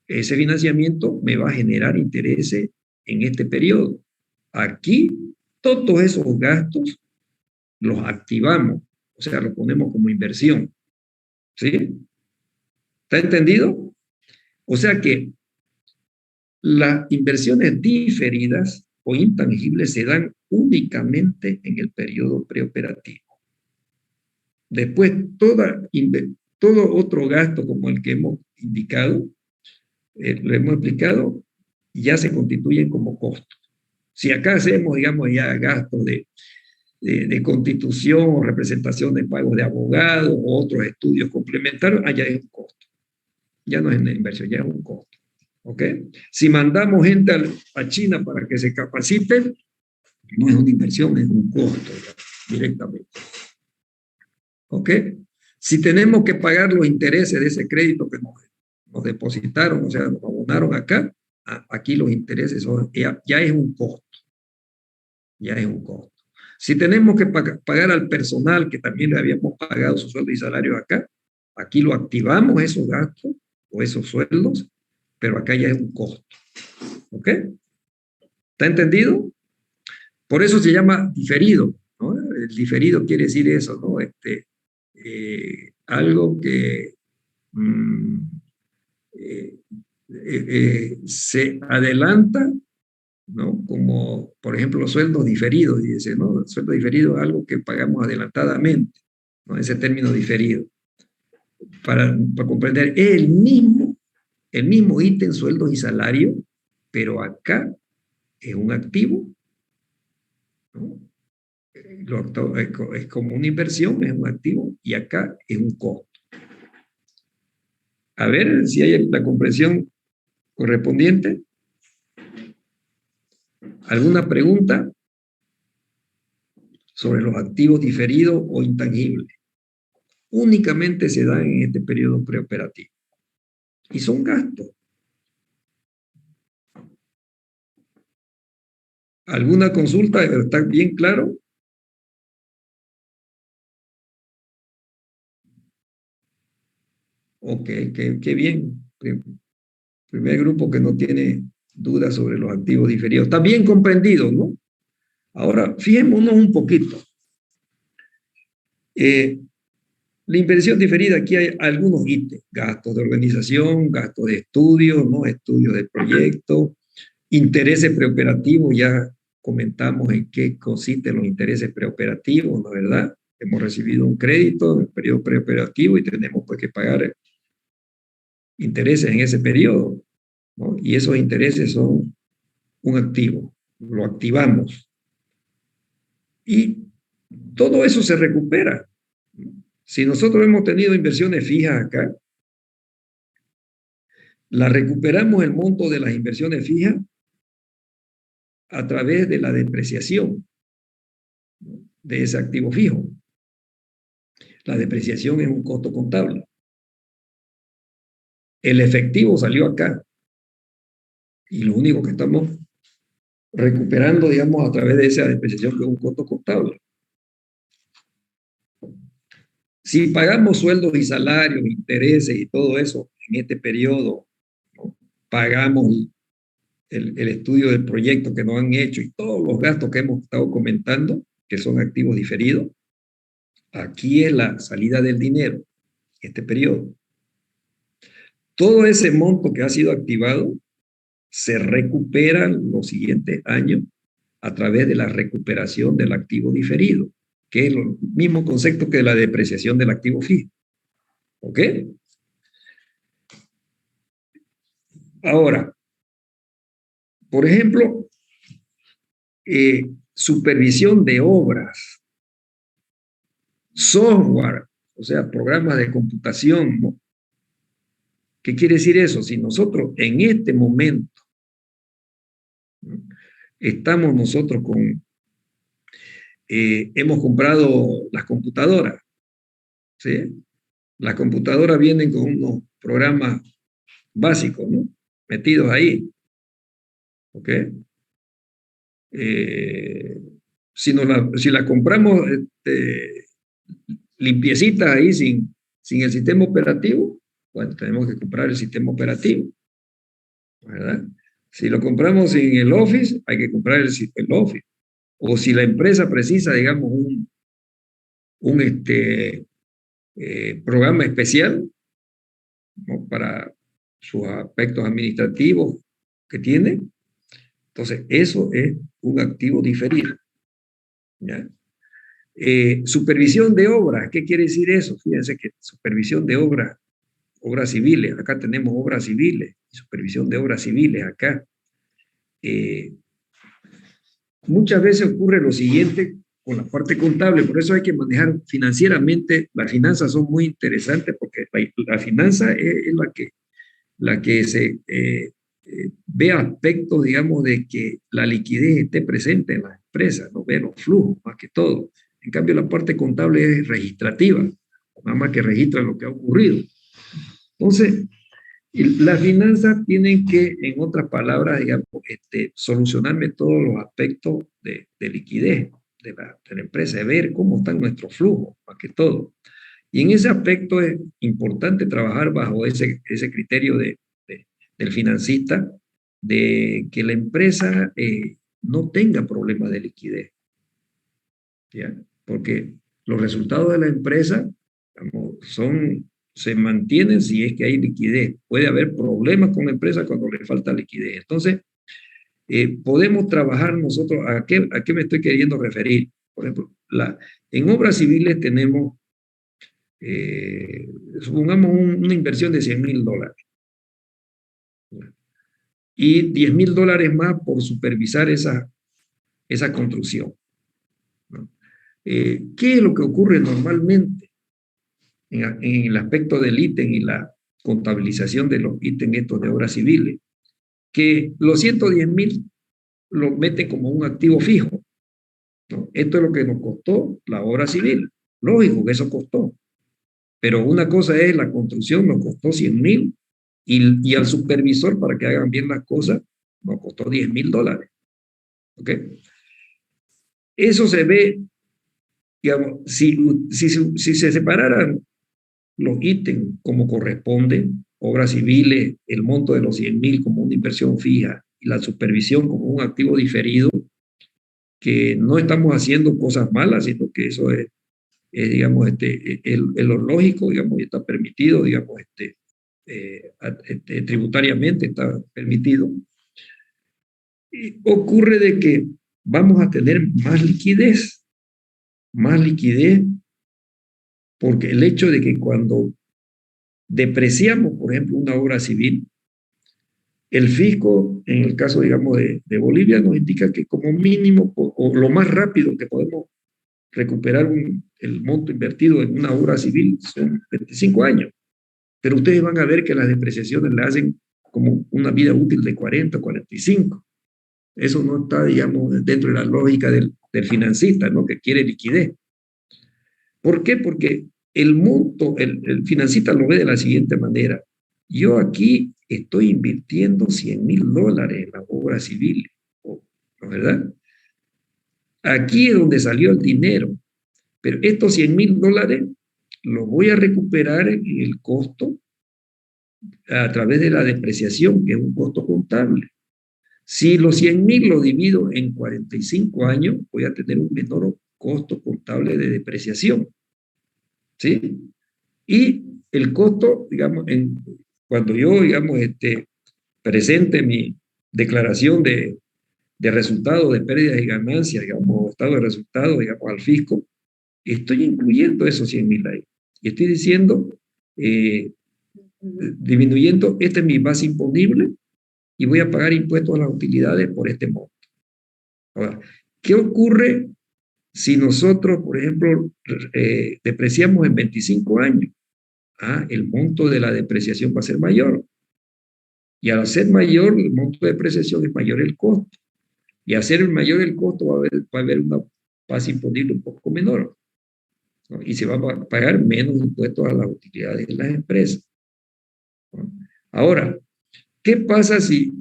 ese financiamiento me va a generar intereses en este periodo. Aquí, todos esos gastos los activamos, o sea, los ponemos como inversión. ¿Sí? ¿Está entendido? O sea que las inversiones diferidas o intangibles se dan únicamente en el periodo preoperativo. Después, todo otro gasto como el que hemos indicado, lo hemos explicado, ya se constituyen como costos. Si acá hacemos, digamos, ya gastos de constitución o representación de pagos de abogados o otros estudios complementarios, allá es un costo. Ya no es una inversión, ya es un costo. ¿Ok? Si mandamos gente a China para que se capacite, no es una inversión, es un costo directamente. ¿Ok? Si tenemos que pagar los intereses de ese crédito que nos depositaron, o sea, nos abonaron acá, aquí los intereses ya es un costo. Ya es un costo. Si tenemos que pagar al personal que también le habíamos pagado su sueldo y salario acá, aquí lo activamos esos gastos o esos sueldos, pero acá ya es un costo. ¿Ok? ¿Está entendido? Por eso se llama diferido, ¿no? El diferido quiere decir eso, ¿no? Algo que se adelanta, ¿no? Como, por ejemplo, los sueldos diferidos, dice, ¿no? El sueldo diferido es algo que pagamos adelantadamente, ¿no? Ese término diferido. Para comprender, es el mismo ítem, sueldos y salario, pero acá es un activo, ¿no? Es como una inversión, es un activo, y acá es un costo. A ver si hay la comprensión correspondiente. ¿Alguna pregunta sobre los activos diferidos o intangibles? Únicamente se dan en este periodo preoperativo. Y son gastos. ¿Alguna consulta? ¿Está bien claro? Ok, qué bien. Primer grupo que no tiene dudas sobre los activos diferidos. Está bien comprendido, ¿no? Ahora, fijémonos un poquito. La inversión diferida, aquí hay algunos ítems: gastos de organización, gastos de estudio, ¿no? Estudios de proyecto, intereses preoperativos. Ya comentamos en qué consisten los intereses preoperativos, ¿no es verdad? Hemos recibido un crédito en el periodo preoperativo y tenemos pues que pagar intereses en ese periodo, ¿no? Y esos intereses son un activo, lo activamos. Y todo eso se recupera. Si nosotros hemos tenido inversiones fijas acá, la recuperamos el monto de las inversiones fijas a través de la depreciación de ese activo fijo. La depreciación es un costo contable. El efectivo salió acá y lo único que estamos recuperando, digamos, a través de esa depreciación, que es un costo contable. Si pagamos sueldos y salarios, intereses y todo eso en este periodo, ¿no? Pagamos el estudio del proyecto que nos han hecho y todos los gastos que hemos estado comentando, que son activos diferidos, aquí es la salida del dinero, en este periodo. Todo ese monto que ha sido activado se recupera los siguientes años a través de la recuperación del activo diferido, que es el mismo concepto que la depreciación del activo fijo. ¿Ok? Ahora, por ejemplo, supervisión de obras, software, o sea, programas de computación, ¿no? ¿Qué quiere decir eso? Si nosotros en este momento, ¿no?, estamos nosotros con, hemos comprado las computadoras, ¿sí? Las computadoras vienen con unos programas básicos, ¿no?, metidos ahí. ¿Ok? Si la compramos limpiecita ahí sin el sistema operativo, bueno, tenemos que comprar el sistema operativo, ¿verdad? Si lo compramos sin el Office, hay que comprar el Office. O si la empresa precisa, digamos, un programa especial, ¿no?, para sus aspectos administrativos que tiene, entonces eso es un activo diferido, ¿ya? Supervisión de obras, ¿qué quiere decir eso? Fíjense que supervisión de obras, obras civiles, acá tenemos obras civiles, supervisión de obras civiles acá. Muchas veces ocurre lo siguiente con la parte contable, por eso hay que manejar financieramente. Las finanzas son muy interesantes porque la finanza es la que se ve aspectos, digamos, de que la liquidez esté presente en las empresas, ¿no? Ve los flujos más que todo. En cambio, la parte contable es registrativa, nada más que registra lo que ha ocurrido. Entonces, las finanzas tienen que, en otras palabras, digamos, solucionarme todos los aspectos de liquidez de la empresa, de ver cómo están nuestros flujos, más que todo. Y en ese aspecto es importante trabajar bajo ese criterio del financista, de que la empresa no tenga problemas de liquidez, ¿ya? Porque los resultados de la empresa, digamos, se mantienen si es que hay liquidez. Puede haber problemas con la empresa cuando le falta liquidez. Entonces, podemos trabajar nosotros. ¿A qué me estoy queriendo referir? Por ejemplo, en obras civiles tenemos, supongamos una inversión de $100,000 y $10,000 más por supervisar esa construcción, ¿no? ¿Qué es lo que ocurre normalmente en el aspecto del ítem y la contabilización de los ítems estos de obras civiles? Que los 110,000 lo meten como un activo fijo, ¿no? Esto es lo que nos costó la obra civil. Lógico que eso costó. Pero una cosa es la construcción, nos costó 100,000, y al supervisor, para que hagan bien las cosas, nos costó $10,000. ¿Ok? Eso se ve, digamos, si se separaran los ítems como corresponden, obras civiles, el monto de los 100,000 como una inversión fija y la supervisión como un activo diferido, que no estamos haciendo cosas malas, sino que eso es digamos, lo lógico, digamos, y está permitido, digamos, tributariamente está permitido. Y ocurre de que vamos a tener más liquidez, porque el hecho de que cuando depreciamos, por ejemplo, una obra civil, el fisco, en el caso, digamos, de Bolivia, nos indica que como mínimo, o lo más rápido que podemos recuperar el monto invertido en una obra civil son 25 años. Pero ustedes van a ver que las depreciaciones le hacen como una vida útil de 40 o 45. Eso no está, digamos, dentro de la lógica del financista, ¿no? Que quiere liquidez. ¿Por qué? Porque el monto, el financista lo ve de la siguiente manera. Yo aquí estoy invirtiendo $100,000 en la obra civil, ¿no, verdad? Aquí es donde salió el dinero, pero estos $100,000 los voy a recuperar en el costo a través de la depreciación, que es un costo contable. Si los 100,000 lo divido en 45 años, voy a tener un menor costo contable de depreciación, ¿sí? Y el costo, digamos, cuando yo, digamos, presente mi declaración de resultado de pérdidas y ganancias, digamos, estado de resultados, digamos, al fisco, estoy incluyendo esos 100,000 ahí. Y estoy diciendo, disminuyendo, esta es mi base imponible y voy a pagar impuestos a las utilidades por este monto. Ahora, ¿qué ocurre si nosotros, por ejemplo, depreciamos en 25 años? El monto de la depreciación va a ser mayor. Y al ser mayor el monto de depreciación, es mayor el costo. Y al ser mayor el costo, va a haber una base imponible un poco menor, ¿no? Y se va a pagar menos impuestos a las utilidades de las empresas, ¿no? Ahora, ¿qué pasa si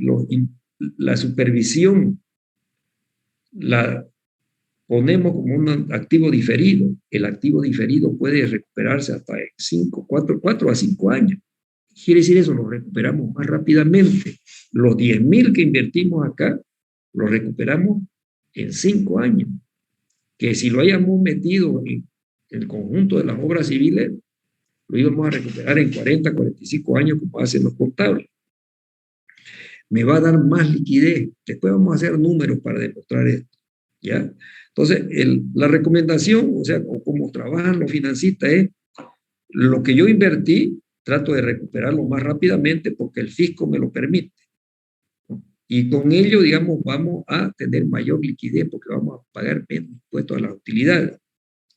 la supervisión la ponemos como un activo diferido? El activo diferido puede recuperarse hasta en 4 a 5 años. Quiere decir eso, lo recuperamos más rápidamente. Los 10,000 que invertimos acá, lo recuperamos en 5 años. Que si lo hayamos metido en el conjunto de las obras civiles, lo íbamos a recuperar en 40, 45 años, como hacen los contables. Me va a dar más liquidez. Después vamos a hacer números para demostrar esto, ¿ya? Entonces, la recomendación, o sea, como trabajan los financistas, es lo que yo invertí, trato de recuperarlo más rápidamente porque el fisco me lo permite, ¿no? Y con ello, digamos, vamos a tener mayor liquidez porque vamos a pagar menos impuestos a las utilidades.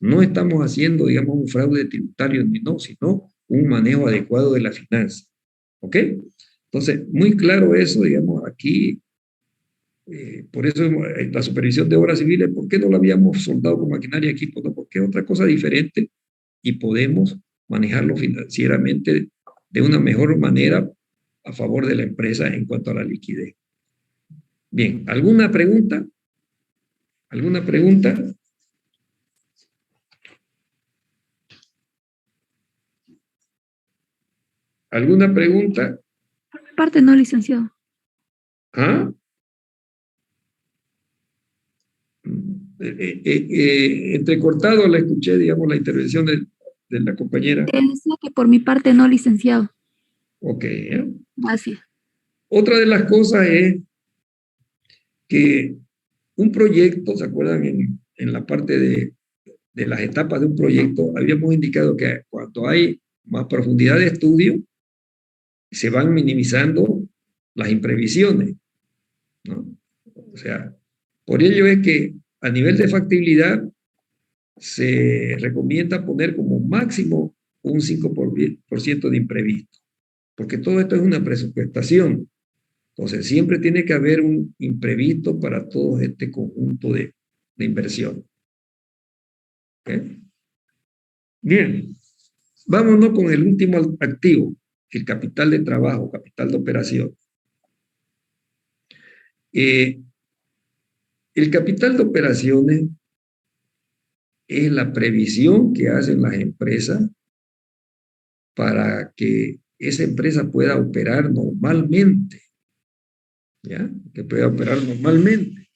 No estamos haciendo, digamos, un fraude tributario ni no, sino un manejo adecuado de la finanza. ¿Ok? Entonces, muy claro eso, digamos, aquí. Por eso la supervisión de obras civiles, ¿por qué no la habíamos soldado con maquinaria y equipo? No, porque es otra cosa diferente y podemos manejarlo financieramente de una mejor manera a favor de la empresa en cuanto a la liquidez. Bien, ¿alguna pregunta? ¿Alguna pregunta? ¿Alguna pregunta? Por mi parte no, licenciado. ¿Ah? Entrecortado la escuché, digamos, la intervención de la compañera. Decía que por mi parte no, licenciado. Ok. Gracias. Otra de las cosas es que un proyecto, ¿se acuerdan? En la parte de las etapas de un proyecto, habíamos indicado que cuando hay más profundidad de estudio, se van minimizando las imprevisiones, ¿no? O sea, por ello es que a nivel de factibilidad se recomienda poner como máximo un 5% de imprevisto, porque todo esto es una presupuestación. Entonces, siempre tiene que haber un imprevisto para todo este conjunto de inversión. ¿Okay? Bien, vámonos con el último activo, el capital de trabajo, capital de operación. El capital de operaciones es la previsión que hacen las empresas para que esa empresa pueda operar normalmente, ¿ya? Que pueda operar normalmente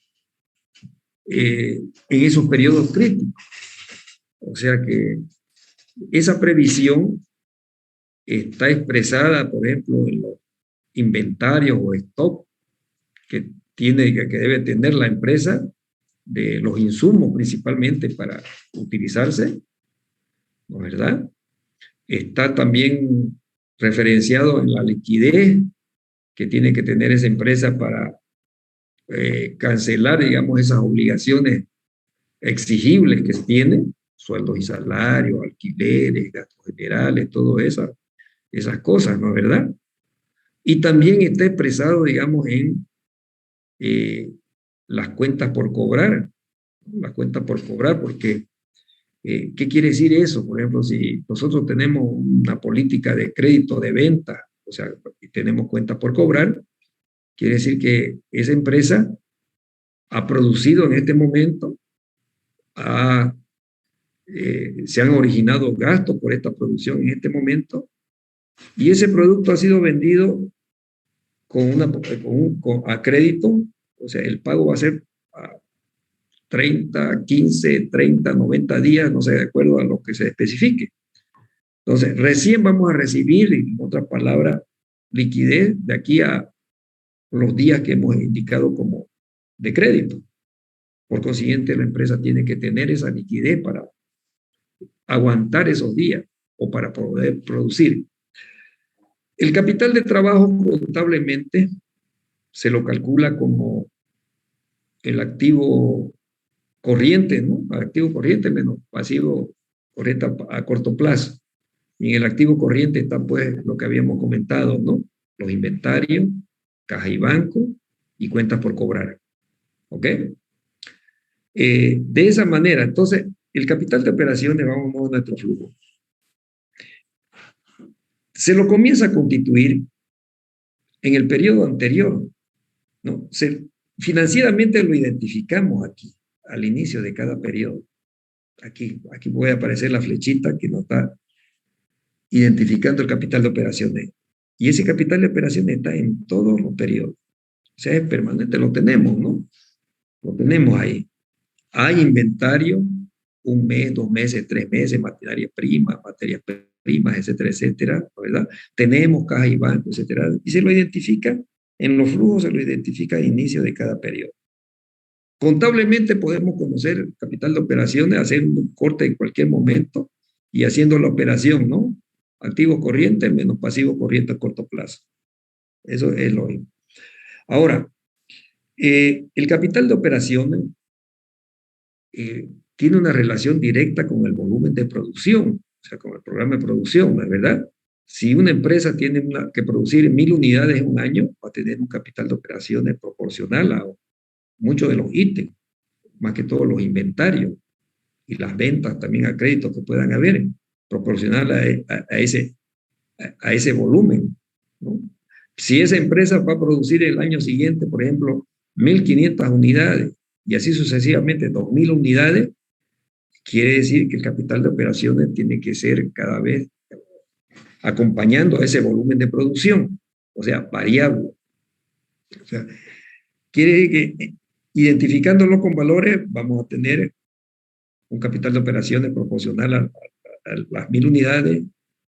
en esos periodos críticos. O sea que esa previsión está expresada, por ejemplo, en los inventarios o stock que debe tener la empresa de los insumos principalmente para utilizarse, ¿no es verdad? Está también referenciado en la liquidez que tiene que tener esa empresa para cancelar, digamos, esas obligaciones exigibles que tiene, sueldos y salarios, alquileres, gastos generales, todas esas cosas, ¿no es verdad? Y también está expresado, digamos, en las cuentas por cobrar, ¿no? Las cuentas por cobrar, porque ¿qué quiere decir eso? Por ejemplo, si nosotros tenemos una política de crédito de venta, o sea, y tenemos cuentas por cobrar, quiere decir que esa empresa ha producido en este momento, se han originado gastos por esta producción en este momento, y ese producto ha sido vendido a crédito, o sea, el pago va a ser a 30, 15, 30, 90 días, no sé, de acuerdo a lo que se especifique. Entonces, recién vamos a recibir, en otras palabras, liquidez de aquí a los días que hemos indicado como de crédito. Por consiguiente, la empresa tiene que tener esa liquidez para aguantar esos días o para poder producir. El capital de trabajo contablemente se lo calcula como el activo corriente, ¿no? Activo corriente menos pasivo corriente a corto plazo. Y en el activo corriente está pues lo que habíamos comentado, ¿no? Los inventarios, caja y banco y cuentas por cobrar. ¿Ok? De esa manera, entonces, el capital de operaciones, vamos a nuestro flujo. Se lo comienza a constituir en el periodo anterior, ¿no? Financieramente lo identificamos aquí, al inicio de cada periodo. Aquí puede aparecer la flechita que nos está identificando el capital de operaciones. Y ese capital de operaciones está en todos los periodos. O sea, es permanente, lo tenemos, ¿no? Lo tenemos ahí. Hay inventario, 1 mes, 2 meses, 3 meses, materias primas, etcétera, etcétera, ¿verdad? Tenemos caja y banco, etcétera. Y se lo identifica, en los flujos se lo identifica al inicio de cada periodo. Contablemente podemos conocer el capital de operaciones, hacer un corte en cualquier momento y haciendo la operación, ¿no? Activo corriente menos pasivo corriente a corto plazo. Eso es lo mismo. Ahora, el capital de operaciones tiene una relación directa con el volumen de producción, o sea, con el programa de producción, ¿no es verdad? Si una empresa tiene que producir 1000 unidades en un año, va a tener un capital de operaciones proporcional a muchos de los ítems, más que todos los inventarios y las ventas también a crédito que puedan haber, proporcional a ese volumen, ¿no? Si esa empresa va a producir el año siguiente, por ejemplo, 1500 unidades y así sucesivamente 2000 unidades, quiere decir que el capital de operaciones tiene que ser cada vez acompañando a ese volumen de producción, o sea, variable. O sea, quiere decir que identificándolo con valores vamos a tener un capital de operaciones proporcional a las 1000 unidades,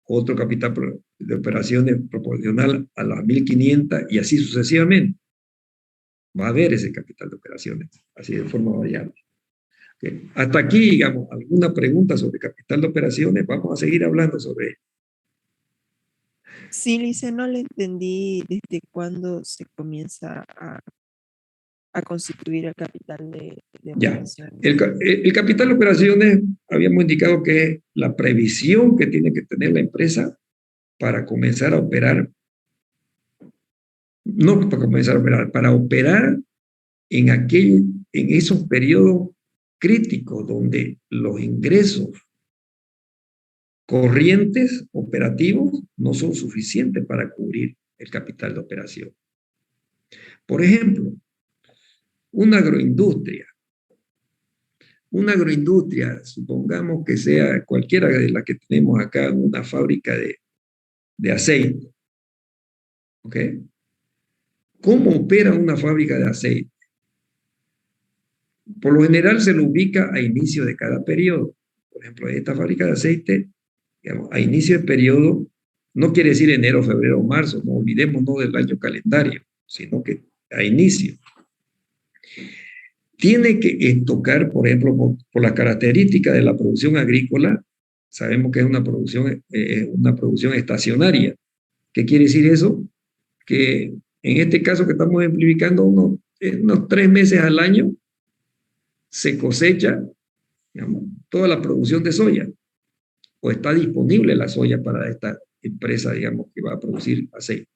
otro capital de operaciones proporcional a las 1500 y así sucesivamente. Va a haber ese capital de operaciones, así de forma variable. Okay. Hasta aquí, digamos, alguna pregunta sobre capital de operaciones, vamos a seguir hablando sobre ello. Sí, Lice, no le entendí desde cuándo se comienza a constituir el capital de Ya, operaciones. el capital de operaciones habíamos indicado que es la previsión que tiene que tener la empresa para comenzar a operar, no para comenzar a operar, para operar en esos periodos críticos donde los ingresos corrientes operativos no son suficientes para cubrir el capital de operación. Por ejemplo, una agroindustria, supongamos que sea cualquiera de las que tenemos acá, una fábrica de aceite. ¿Ok? ¿Cómo opera una fábrica de aceite? Por lo general se lo ubica a inicio de cada periodo. por ejemplo, esta fábrica de aceite, digamos, a inicio de periodo, no quiere decir enero, febrero o marzo, no olvidémonos del año calendario, sino que a inicio. Tiene que estocar, por ejemplo, por las características de la producción agrícola, sabemos que es una producción estacionaria. ¿Qué quiere decir eso? Que en este caso que estamos ejemplificando, unos 3 meses al año se cosecha, digamos, toda la producción de soya, o está disponible la soya para esta empresa, digamos, que va a producir aceite.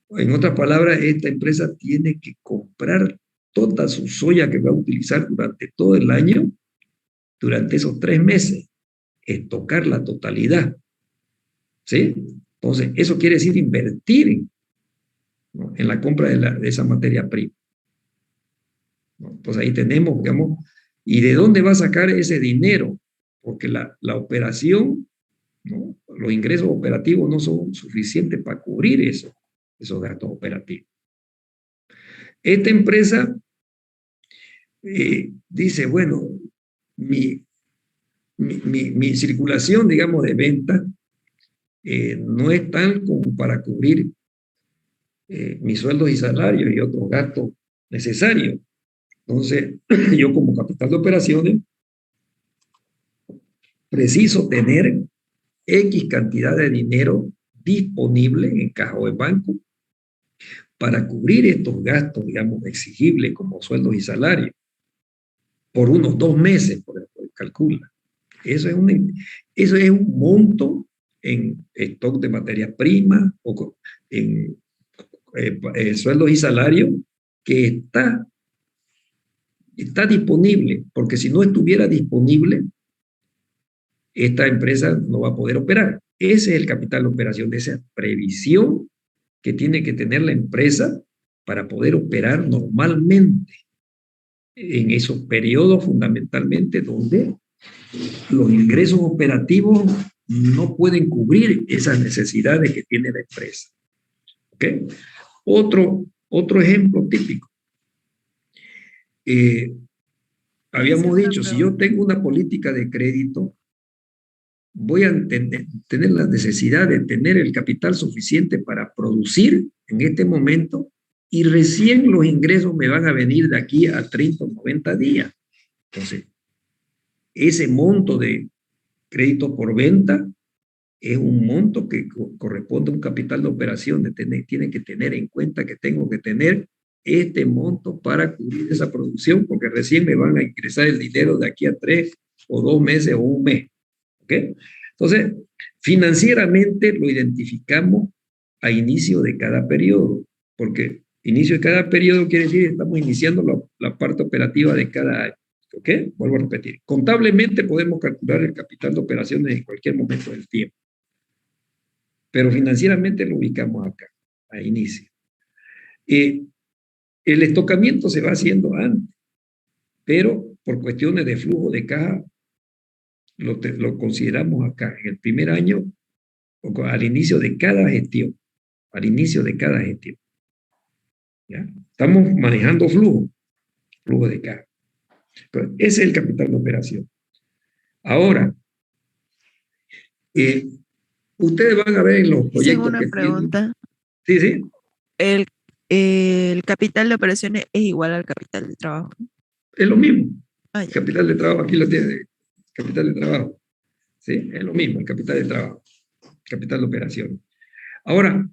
En otras palabras, esta empresa tiene que comprar toda su soya que va a utilizar durante todo el año, durante esos 3 meses, estocar la totalidad. ¿Sí? Entonces, eso quiere decir invertir, ¿no?, en la compra de esa materia prima, ¿no? Entonces ahí tenemos, digamos, ¿y de dónde va a sacar ese dinero? Porque la operación, ¿no?, los ingresos operativos no son suficientes para cubrir esos gastos operativos. Esta empresa dice, bueno, mi circulación, digamos, de venta no es tal como para cubrir mis sueldos y salarios y otros gastos necesarios. Entonces, yo como capital de operaciones preciso tener X cantidad de dinero disponible en caja o en banco para cubrir estos gastos, digamos, exigibles como sueldos y salarios por unos 2 meses, por ejemplo, calcula. Eso es un monto en stock de materia prima o en sueldos y salarios que está disponible, porque si no estuviera disponible, esta empresa no va a poder operar. Ese es el capital de operación, de esa previsión que tiene que tener la empresa para poder operar normalmente en esos periodos fundamentalmente donde los ingresos operativos no pueden cubrir esas necesidades que tiene la empresa. ¿Ok? Otro ejemplo típico. Habíamos dicho, si yo tengo una política de crédito, voy a tener la necesidad de tener el capital suficiente para producir en este momento y recién los ingresos me van a venir de aquí a 30 o 90 días. Entonces, ese monto de crédito por venta es un monto que corresponde a un capital de operación. Tiene que tener en cuenta que tengo que tener este monto para cubrir esa producción, porque recién me van a ingresar el dinero de aquí a 3 o 2 meses o 1 mes. ¿Ok? Entonces, financieramente lo identificamos a inicio de cada periodo, porque inicio de cada periodo quiere decir que estamos iniciando la parte operativa de cada año. ¿Ok? Vuelvo a repetir. Contablemente podemos calcular el capital de operaciones en cualquier momento del tiempo, pero financieramente lo ubicamos acá, a inicio. El estocamiento se va haciendo antes, pero por cuestiones de flujo de caja lo consideramos acá, en el primer año, o al inicio de cada gestión. Al inicio de cada gestión. ¿Ya? Estamos manejando flujo de caja. Entonces, ese es el capital de operación. Ahora, ustedes van a ver en los proyectos una pregunta. Sí. El capital de operaciones es igual al capital de trabajo. Es lo mismo. Ah, el capital de trabajo, aquí lo tiene. Capital de trabajo. ¿Sí? Es lo mismo, el capital de trabajo. Capital de operación. Ahora,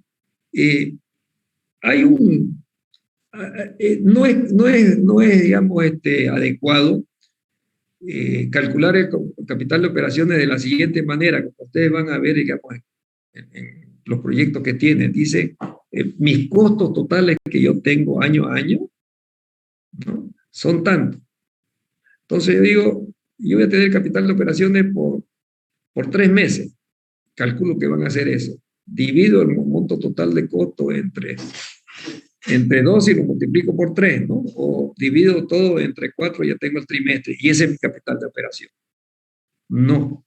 hay no es digamos, adecuado calcular el capital de operaciones de la siguiente manera, como ustedes van a ver, digamos, en los proyectos que tienen. Dice, mis costos totales que yo tengo año a año, ¿no?, son tantos. Entonces yo digo, yo voy a tener capital de operaciones por 3 meses. Calculo que van a hacer eso. Divido el monto total de costo entre 2 y lo multiplico por 3, ¿no? O divido todo entre 4 y ya tengo el trimestre. Y ese es mi capital de operación. No.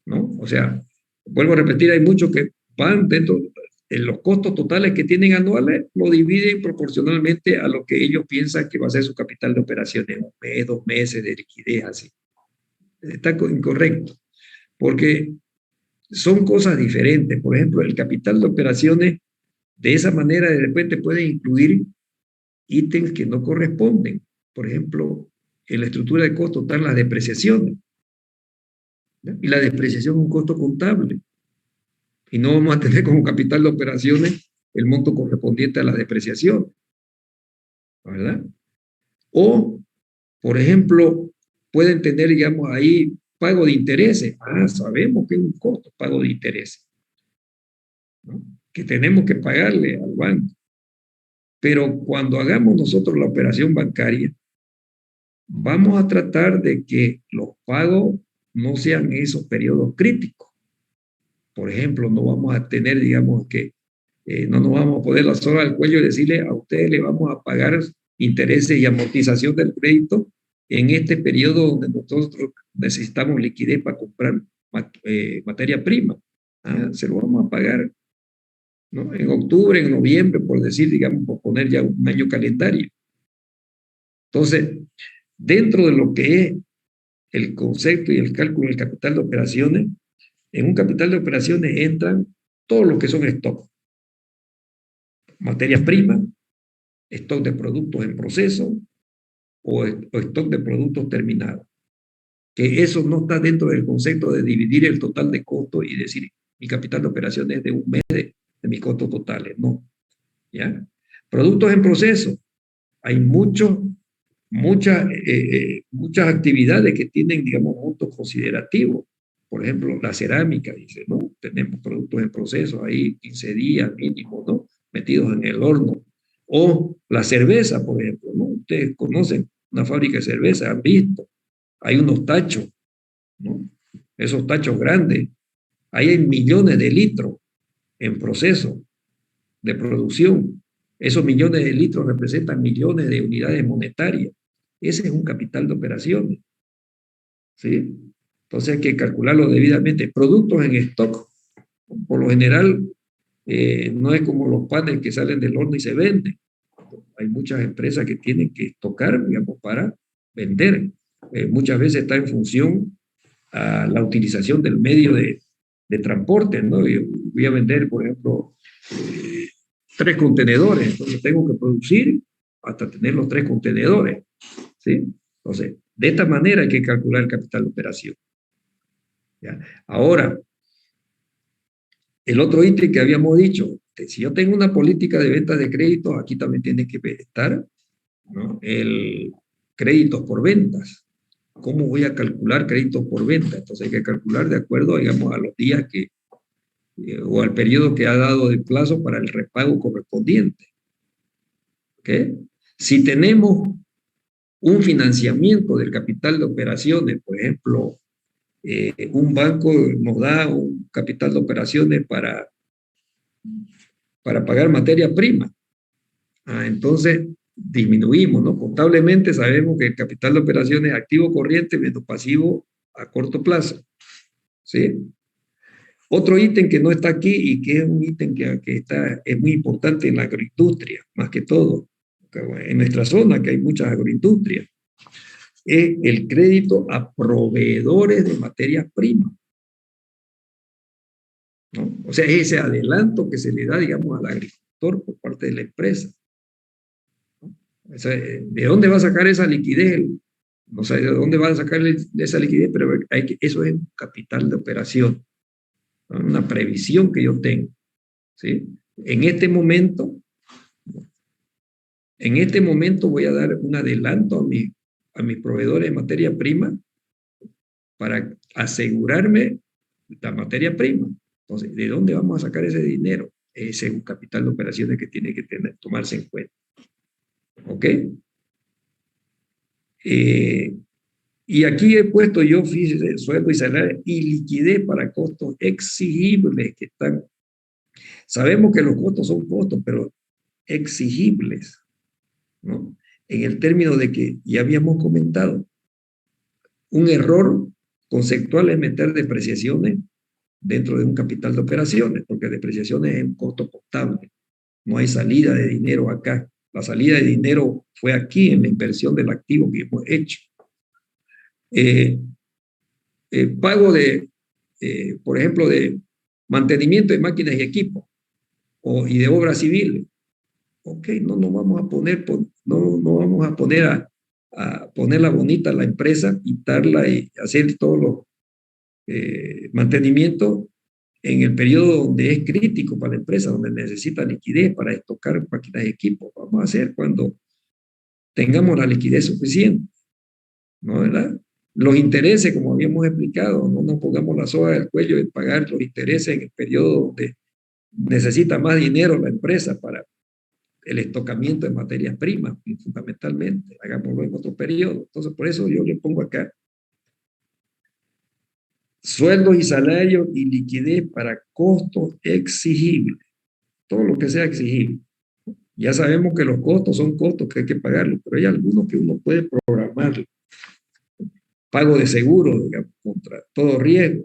O sea, vuelvo a repetir, hay muchos que van dentro de los costos totales que tienen anuales, lo dividen proporcionalmente a lo que ellos piensan que va a ser su capital de operaciones, 1 mes, 2 meses de liquidez, así. está incorrecto, porque son cosas diferentes. Por ejemplo, el capital de operaciones, de esa manera de repente puede incluir ítems que no corresponden. Por ejemplo, en la estructura de costo están las depreciaciones, ¿no? Y la depreciación es un costo contable. Y no vamos a tener como capital de operaciones el monto correspondiente a la depreciación, ¿verdad? O, por ejemplo, pueden tener, digamos, ahí pago de intereses. Ah, sabemos que es un costo, pago de intereses, ¿no? Que tenemos que pagarle al banco. Pero cuando hagamos nosotros la operación bancaria, vamos a tratar de que los pagos no sean esos periodos críticos. Por ejemplo, no vamos a tener, digamos, que no nos vamos a poner la soga al cuello y decirle a ustedes le vamos a pagar intereses y amortización del crédito en este periodo donde nosotros necesitamos liquidez para comprar materia prima. Se lo vamos a pagar, ¿no? En octubre, en noviembre, por decir, digamos, por poner ya un año calendario. Entonces, dentro de lo que es el concepto y el cálculo del capital de operaciones, en un capital de operaciones entran todo lo que son stock, materia prima, stock de productos en proceso o stock de productos terminados. Que eso no está dentro del concepto de dividir el total de costo y decir, mi capital de operaciones es de un mes de mis costos totales. No. ¿Ya? Productos en proceso. Hay muchas actividades que tienen, digamos, montos considerativos. Por ejemplo, la cerámica, dice, ¿no? Tenemos productos en proceso ahí, 15 días mínimo, ¿no? Metidos en el horno. O la cerveza, por ejemplo, ¿no? Ustedes conocen una fábrica de cerveza, han visto. Hay unos tachos, ¿no? Esos tachos grandes. Ahí hay millones de litros en proceso de producción. Esos millones de litros representan millones de unidades monetarias. Ese es un capital de operaciones, ¿sí? Entonces hay que calcularlo debidamente. Productos en stock, por lo general, no es como los panes que salen del horno y se venden. Hay muchas empresas que tienen que estocar, digamos, para vender. Muchas veces está en función a la utilización del medio de transporte, ¿no? Yo voy a vender, por ejemplo, 3 contenedores, entonces tengo que producir hasta tener los 3 contenedores, ¿sí? Entonces, de esta manera hay que calcular el capital de operación. ¿Ya? Ahora, el otro ítem que habíamos dicho, si yo tengo una política de ventas de créditos, aquí también tiene que estar, ¿no? El créditos por ventas. ¿Cómo voy a calcular créditos por venta? Entonces hay que calcular de acuerdo, digamos, a los días que, o al periodo que ha dado de plazo para el repago correspondiente. ¿Ok? Si tenemos un financiamiento del capital de operaciones, por ejemplo, un banco nos da un capital de operaciones para pagar materia prima. Entonces disminuimos, ¿no? Contablemente sabemos que el capital de operaciones es activo corriente menos pasivo a corto plazo, ¿sí? Otro ítem que no está aquí y que es un ítem que es muy importante en la agroindustria, más que todo, en nuestra zona que hay muchas agroindustrias, es el crédito a proveedores de materias primas, ¿no? O sea, ese adelanto que se le da, digamos, al agricultor por parte de la empresa, ¿no? O sea, ¿de dónde va a sacar esa liquidez? No sé de dónde va a sacar esa liquidez, pero eso es un capital de operación, ¿no? Una previsión que yo tengo, ¿sí? En este momento voy a dar un adelanto a mis proveedores de materia prima para asegurarme la materia prima. Entonces, ¿de dónde vamos a sacar ese dinero? Ese es un capital de operaciones que tiene que tomarse en cuenta. ¿Ok? Y aquí he puesto yo, fíjese, sueldo y salario y liquidez para costos exigibles que están. Sabemos que los costos son costos, pero exigibles, ¿no? En el término de que ya habíamos comentado, un error conceptual es meter depreciaciones dentro de un capital de operaciones, porque depreciaciones es un costo contable. No hay salida de dinero acá. La salida de dinero fue aquí en la inversión del activo que hemos hecho. pago de, por ejemplo, de mantenimiento de máquinas y equipos y de obras civiles. Ok, no nos vamos a poner, no vamos a poner a ponerla bonita a la empresa, quitarla y hacer todos los mantenimientos en el periodo donde es crítico para la empresa, donde necesita liquidez para estocar máquinas y equipos. Vamos a hacer cuando tengamos la liquidez suficiente, ¿no? ¿Verdad? Los intereses, como habíamos explicado, no nos pongamos la soga del cuello de pagar los intereses en el periodo donde necesita más dinero la empresa para el estocamiento de materias primas, fundamentalmente. Hagámoslo en otro periodo. Entonces, por eso yo le pongo acá sueldos y salarios y liquidez para costos exigibles. Todo lo que sea exigible. Ya sabemos que los costos son costos que hay que pagarlos, pero hay algunos que uno puede programar. Pago de seguro, digamos, contra todo riesgo.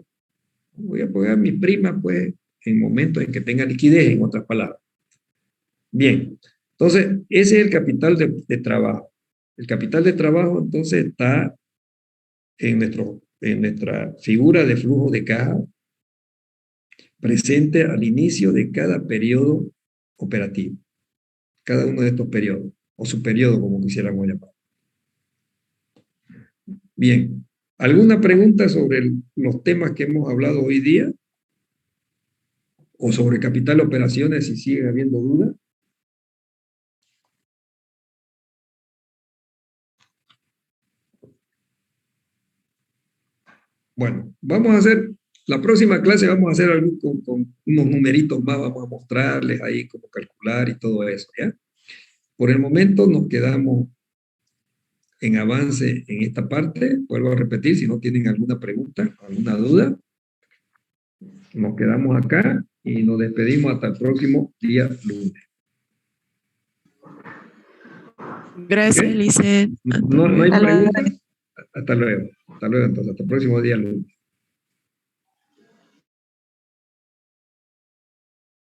Voy a pagar mi prima, pues, en momentos en que tenga liquidez, en otras palabras. Bien, entonces, ese es el capital de trabajo. El capital de trabajo, entonces, está en nuestra figura de flujo de caja presente al inicio de cada periodo operativo. Cada uno de estos periodos, o su periodo, como quisiéramos llamar. Bien, ¿alguna pregunta sobre los temas que hemos hablado hoy día? ¿O sobre capital de operaciones, si sigue habiendo dudas? Bueno, vamos a hacer, la próxima clase vamos a hacer algo con unos numeritos más, vamos a mostrarles ahí cómo calcular y todo eso, ¿ya? Por el momento nos quedamos en avance en esta parte. Vuelvo a repetir, si no tienen alguna pregunta, alguna duda, nos quedamos acá y nos despedimos hasta el próximo día lunes. Gracias, ¿Okay? Lisset. No hay preguntas. Hasta luego. Hasta luego, entonces, hasta el próximo día lunes.